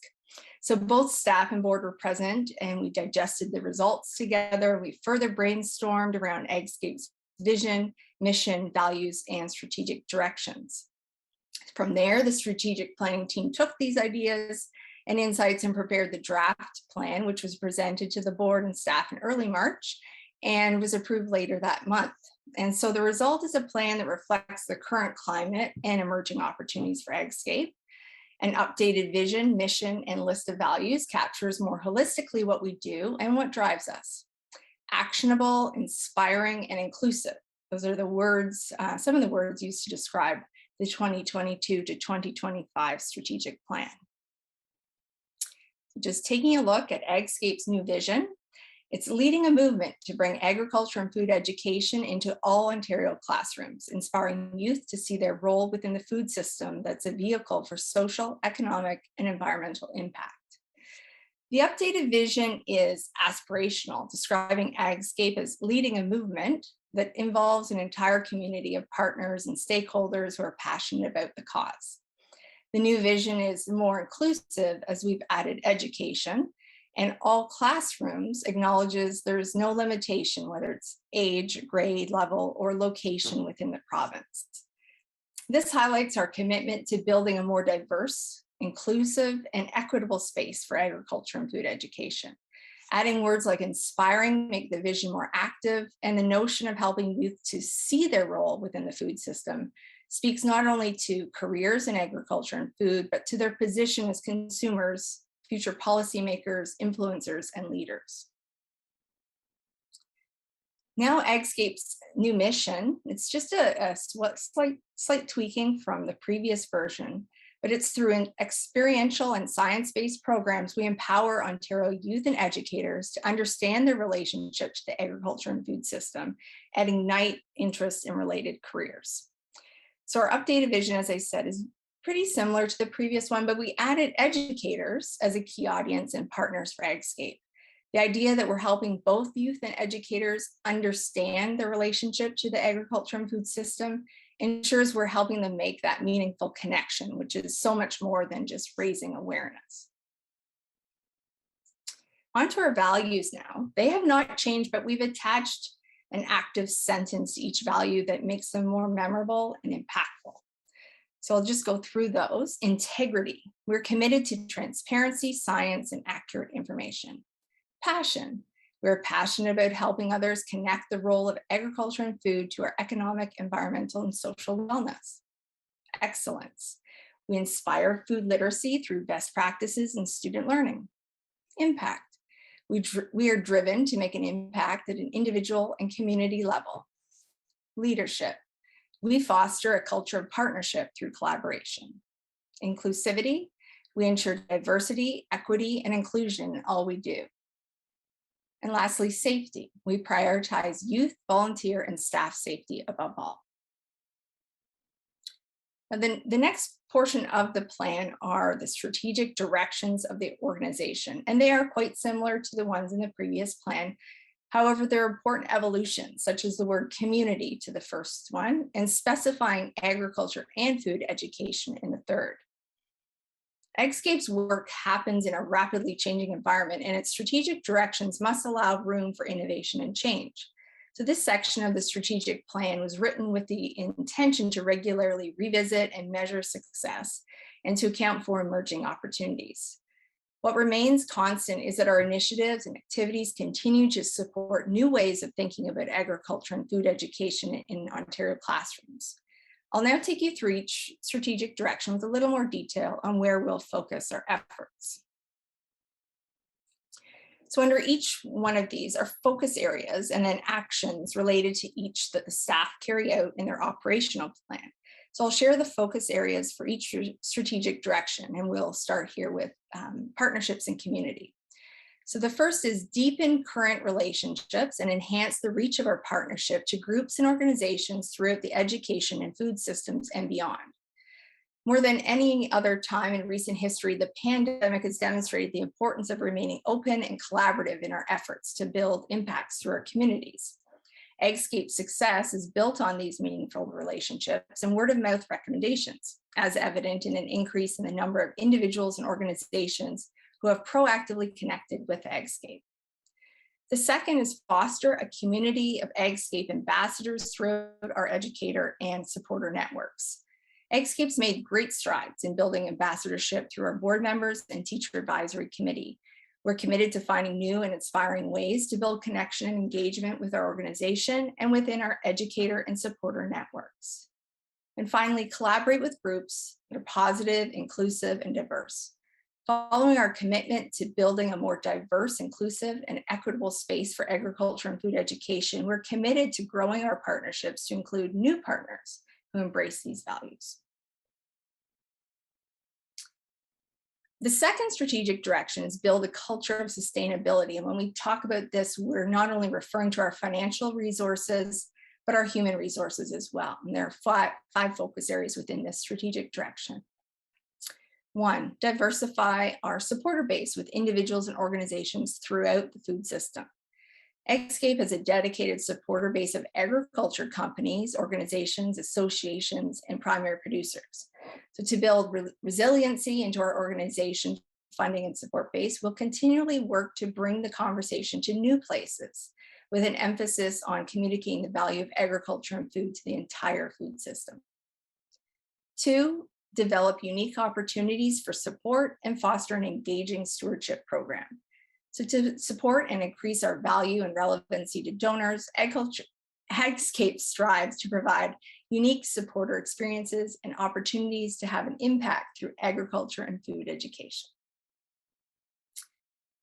So both staff and board were present and we digested the results together. We further brainstormed around AgScape's vision, mission, values, and strategic directions. From there, the strategic planning team took these ideas and insights and prepared the draft plan, which was presented to the board and staff in early March and was approved later that month. And so the result is a plan that reflects the current climate and emerging opportunities for AgScape. An updated vision, mission, and list of values captures more holistically what we do and what drives us. Actionable, inspiring, and inclusive. Those are the words, some of the words used to describe the 2022 to 2025 strategic plan. Just taking a look at AgScape's new vision, it's leading a movement to bring agriculture and food education into all Ontario classrooms, inspiring youth to see their role within the food system that's a vehicle for social, economic, and environmental impact. The updated vision is aspirational, describing AgScape as leading a movement that involves an entire community of partners and stakeholders who are passionate about the cause. The new vision is more inclusive as we've added education, and all classrooms acknowledges there's no limitation, whether it's age, grade level, or location within the province. This highlights our commitment to building a more diverse, inclusive, and equitable space for agriculture and food education. Adding words like inspiring make the vision more active, and the notion of helping youth to see their role within the food system speaks not only to careers in agriculture and food, but to their position as consumers, future policymakers, influencers, and leaders. Now AgScape's new mission, it's just a slight tweaking from the previous version, but it's through experiential and science-based programs we empower Ontario youth and educators to understand their relationship to the agriculture and food system and ignite interest in related careers. So our updated vision, as I said, is pretty similar to the previous one, but we added educators as a key audience and partners for AgScape. The idea that we're helping both youth and educators understand the relationship to the agriculture and food system ensures we're helping them make that meaningful connection, which is so much more than just raising awareness. On to our values now. They have not changed, but we've attached an active sentence to each value that makes them more memorable and impactful. So I'll just go through those. Integrity. We're committed to transparency, science, and accurate information. Passion. We're passionate about helping others connect the role of agriculture and food to our economic, environmental, and social wellness. Excellence. We inspire food literacy through best practices and student learning. Impact. We are driven to make an impact at an individual and community level. Leadership. We foster a culture of partnership through collaboration. Inclusivity. We ensure diversity, equity, and inclusion in all we do. And lastly, safety. We prioritize youth, volunteer, and staff safety above all. Now, the next portion of the plan are the strategic directions of the organization, and they are quite similar to the ones in the previous plan. However, there are important evolutions, such as the word community to the first one, and specifying agriculture and food education in the third. AgScape's work happens in a rapidly changing environment, and its strategic directions must allow room for innovation and change. So this section of the strategic plan was written with the intention to regularly revisit and measure success and to account for emerging opportunities. What remains constant is that our initiatives and activities continue to support new ways of thinking about agriculture and food education in Ontario classrooms. I'll now take you through each strategic direction with a little more detail on where we'll focus our efforts. So under each one of these are focus areas and then actions related to each that the staff carry out in their operational plan. So I'll share the focus areas for each strategic direction, and we'll start here with partnerships and community. So the first is deepen current relationships and enhance the reach of our partnership to groups and organizations throughout the education and food systems and beyond. More than any other time in recent history, the pandemic has demonstrated the importance of remaining open and collaborative in our efforts to build impacts through our communities. AgScape's success is built on these meaningful relationships and word-of-mouth recommendations, as evident in an increase in the number of individuals and organizations who have proactively connected with AgScape. The second is foster a community of AgScape ambassadors throughout our educator and supporter networks. AgScape's made great strides in building ambassadorship through our board members and teacher advisory committee. We're committed to finding new and inspiring ways to build connection and engagement with our organization and within our educator and supporter networks. And finally, collaborate with groups that are positive, inclusive, and diverse. Following our commitment to building a more diverse, inclusive, and equitable space for agriculture and food education, we're committed to growing our partnerships to include new partners who embrace these values. The second strategic direction is build a culture of sustainability. And when we talk about this, we're not only referring to our financial resources, but our human resources as well. And there are five focus areas within this strategic direction. One, diversify our supporter base with individuals and organizations throughout the food system. AgScape has a dedicated supporter base of agriculture companies, organizations, associations, and primary producers. So to build resiliency into our organization funding and support base, we'll continually work to bring the conversation to new places with an emphasis on communicating the value of agriculture and food to the entire food system. Two, develop unique opportunities for support and foster an engaging stewardship program. So to support and increase our value and relevancy to donors, AgScape strives to provide unique supporter experiences and opportunities to have an impact through agriculture and food education.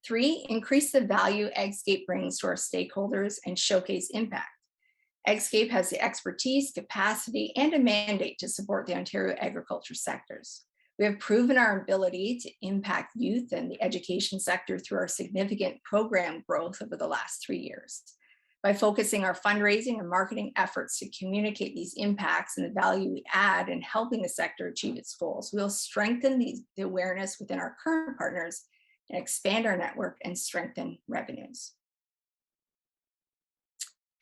Three, increase the value AgScape brings to our stakeholders and showcase impact. AgScape has the expertise, capacity, and a mandate to support the Ontario agriculture sectors. We have proven our ability to impact youth and the education sector through our significant program growth over the last 3 years. By focusing our fundraising and marketing efforts to communicate these impacts and the value we add in helping the sector achieve its goals, we'll strengthen the awareness within our current partners and expand our network and strengthen revenues.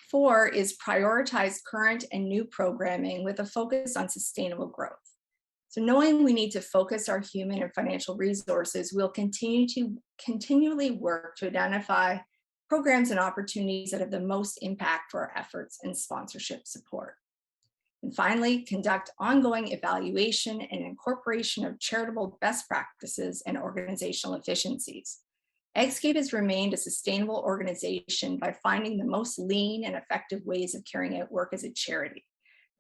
4 is prioritize current and new programming with a focus on sustainable growth. So knowing we need to focus our human and financial resources, we'll continually work to identify programs and opportunities that have the most impact for our efforts and sponsorship support. And finally, conduct ongoing evaluation and incorporation of charitable best practices and organizational efficiencies. AgScape has remained a sustainable organization by finding the most lean and effective ways of carrying out work as a charity.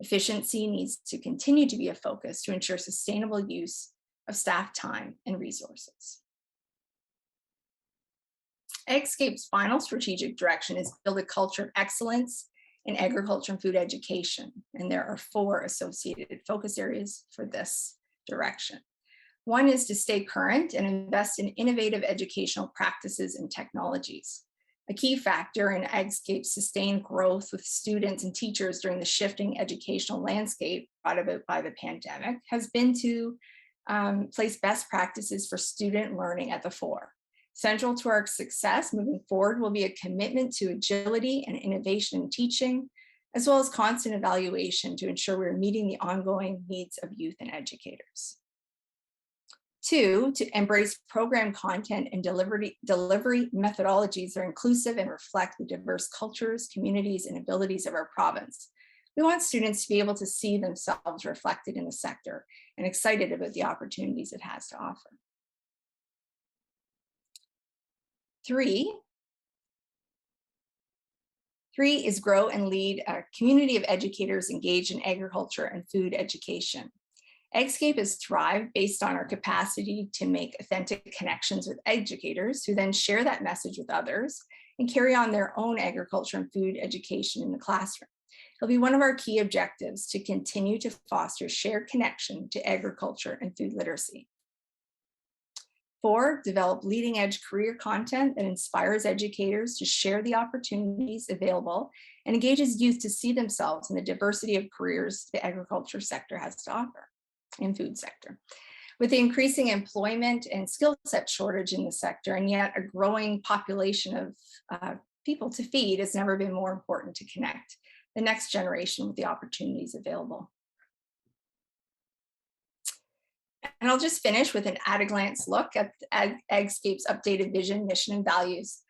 Efficiency needs to continue to be a focus to ensure sustainable use of staff time and resources. AgScape's final strategic direction is build a culture of excellence in agriculture and food education. And there are 4 associated focus areas for this direction. 1 is to stay current and invest in innovative educational practices and technologies. A key factor in AgScape's sustained growth with students and teachers during the shifting educational landscape brought about by the pandemic has been to place best practices for student learning at the fore. Central to our success moving forward will be a commitment to agility and innovation in teaching, as well as constant evaluation to ensure we're meeting the ongoing needs of youth and educators. 2, to embrace program content and delivery methodologies that are inclusive and reflect the diverse cultures, communities, and abilities of our province. We want students to be able to see themselves reflected in the sector and excited about the opportunities it has to offer. 3 is grow and lead a community of educators engaged in agriculture and food education. AgScape has thrived based on our capacity to make authentic connections with educators who then share that message with others and carry on their own agriculture and food education in the classroom. It'll be one of our key objectives to continue to foster shared connection to agriculture and food literacy. 4, develop leading edge career content that inspires educators to share the opportunities available and engages youth to see themselves in the diversity of careers the agriculture sector has to offer and food sector. With the increasing employment and skill set shortage in the sector, and yet a growing population of people to feed, it's never been more important to connect the next generation with the opportunities available. And I'll just finish with an at-a-glance look at AgScape's updated vision, mission, and values.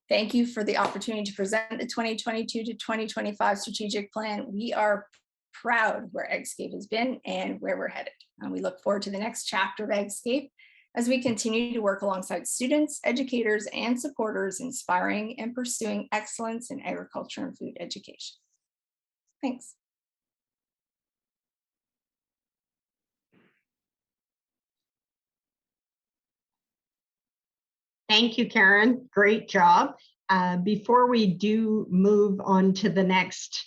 Thank you for the opportunity to present the 2022 to 2025 strategic plan. We are proud where AgScape has been and where we're headed. And we look forward to the next chapter of AgScape as we continue to work alongside students, educators, and supporters, inspiring and pursuing excellence in agriculture and food education. Thanks. Thank you, Karen. Great job. Before we do move on to the next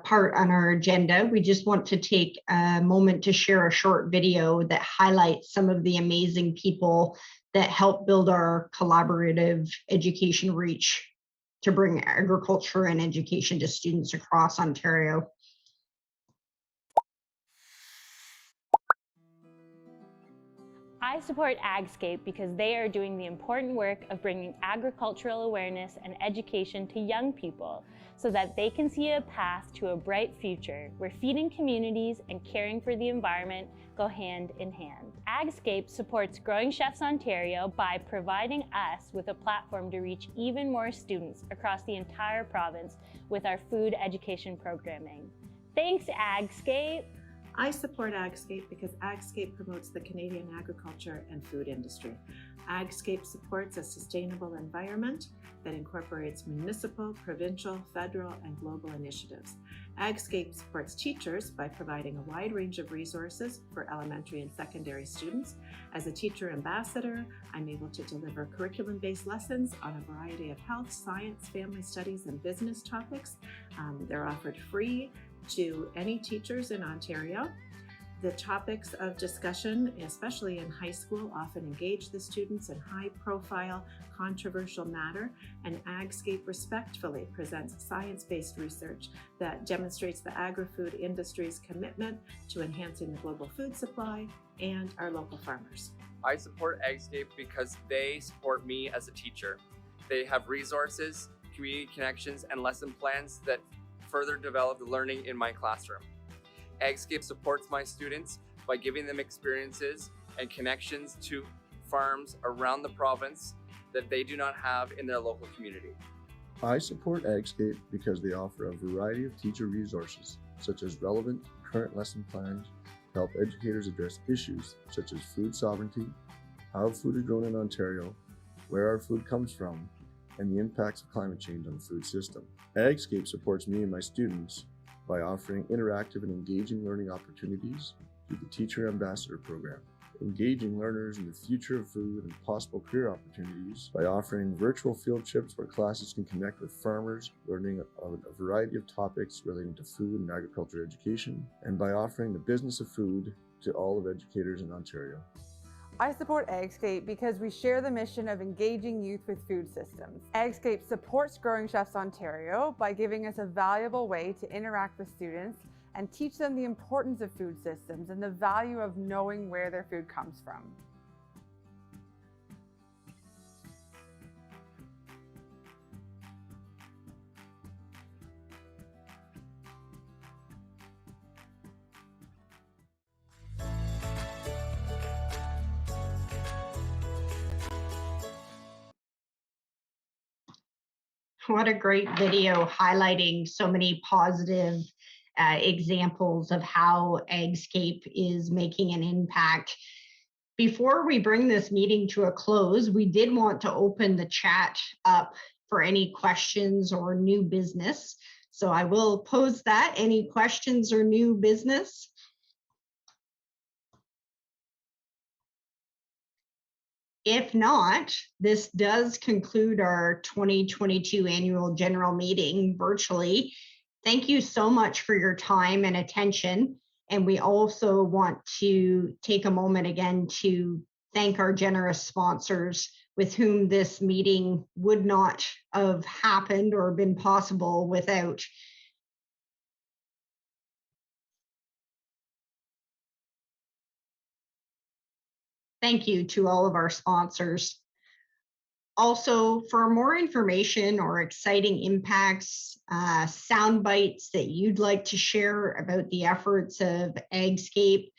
part on our agenda, we just want to take a moment to share a short video that highlights some of the amazing people that help build our collaborative education reach to bring agriculture and education to students across Ontario. I support AgScape because they are doing the important work of bringing agricultural awareness and education to young people so that they can see a path to a bright future where feeding communities and caring for the environment go hand in hand. AgScape supports Growing Chefs Ontario by providing us with a platform to reach even more students across the entire province with our food education programming. Thanks, AgScape! I support AgScape because AgScape promotes the Canadian agriculture and food industry. AgScape supports a sustainable environment that incorporates municipal, provincial, federal, and global initiatives. AgScape supports teachers by providing a wide range of resources for elementary and secondary students. As a teacher ambassador, I'm able to deliver curriculum-based lessons on a variety of health, science, family studies, and business topics. They're offered free to any teachers in Ontario. The topics of discussion, especially in high school, often engage the students in high-profile, controversial matter, and AgScape respectfully presents science-based research that demonstrates the agri-food industry's commitment to enhancing the global food supply and our local farmers. I support AgScape because they support me as a teacher. They have resources, community connections, and lesson plans that further develop the learning in my classroom. AgScape supports my students by giving them experiences and connections to farms around the province that they do not have in their local community. I support AgScape because they offer a variety of teacher resources, such as relevant current lesson plans to help educators address issues such as food sovereignty, how food is grown in Ontario, where our food comes from, and the impacts of climate change on the food system. AgScape supports me and my students by offering interactive and engaging learning opportunities through the Teacher Ambassador Program, engaging learners in the future of food and possible career opportunities by offering virtual field trips where classes can connect with farmers, learning a variety of topics relating to food and agriculture education, and by offering the business of food to all of educators in Ontario. I support AgScape because we share the mission of engaging youth with food systems. AgScape supports Growing Chefs Ontario by giving us a valuable way to interact with students and teach them the importance of food systems and the value of knowing where their food comes from. What a great video highlighting so many positive examples of how AgScape is making an impact. Before we bring this meeting to a close, we did want to open the chat up for any questions or new business. So I will pose that. Any questions or new business? If not, this does conclude our 2022 annual general meeting virtually. Thank you so much for your time and attention. And we also want to take a moment again to thank our generous sponsors with whom this meeting would not have happened or been possible without. Thank you to all of our sponsors. Also, for more information or exciting impacts, sound bites that you'd like to share about the efforts of AgScape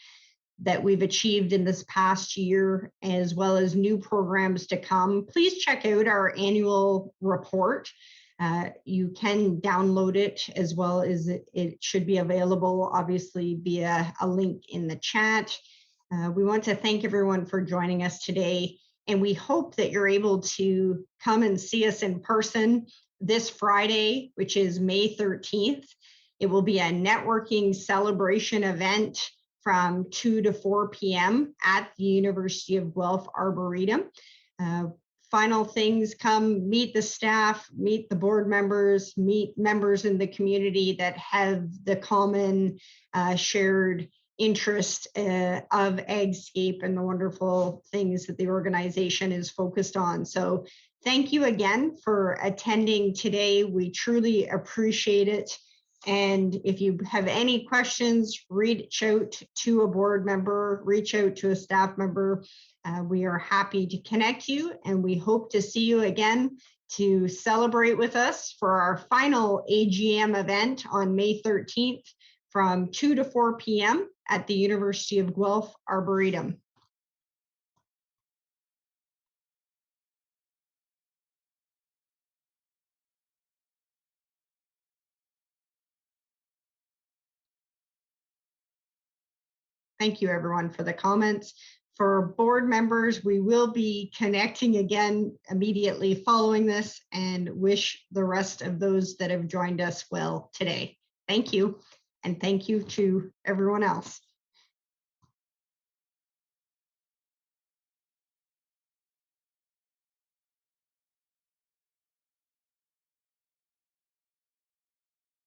that we've achieved in this past year, as well as new programs to come, please check out our annual report. You can download it, as well as it should be available, obviously, via a link in the chat. We want to thank everyone for joining us today, and we hope that you're able to come and see us in person this Friday, which is May 13th. It will be a networking celebration event from 2 to 4 p.m. at the University of Guelph Arboretum. Final things, come meet the staff, meet the board members, meet members in the community that have the common shared interest of AgScape and the wonderful things that the organization is focused on. So thank you again for attending today. We truly appreciate it. And if you have any questions, reach out to a board member, reach out to a staff member. We are happy to connect you, and we hope to see you again to celebrate with us for our final AGM event on May 13th from 2 to 4 p.m. at the University of Guelph Arboretum. Thank you, everyone, for the comments. For board members, we will be connecting again immediately following this, and wish the rest of those that have joined us well today. Thank you, and thank you to everyone else.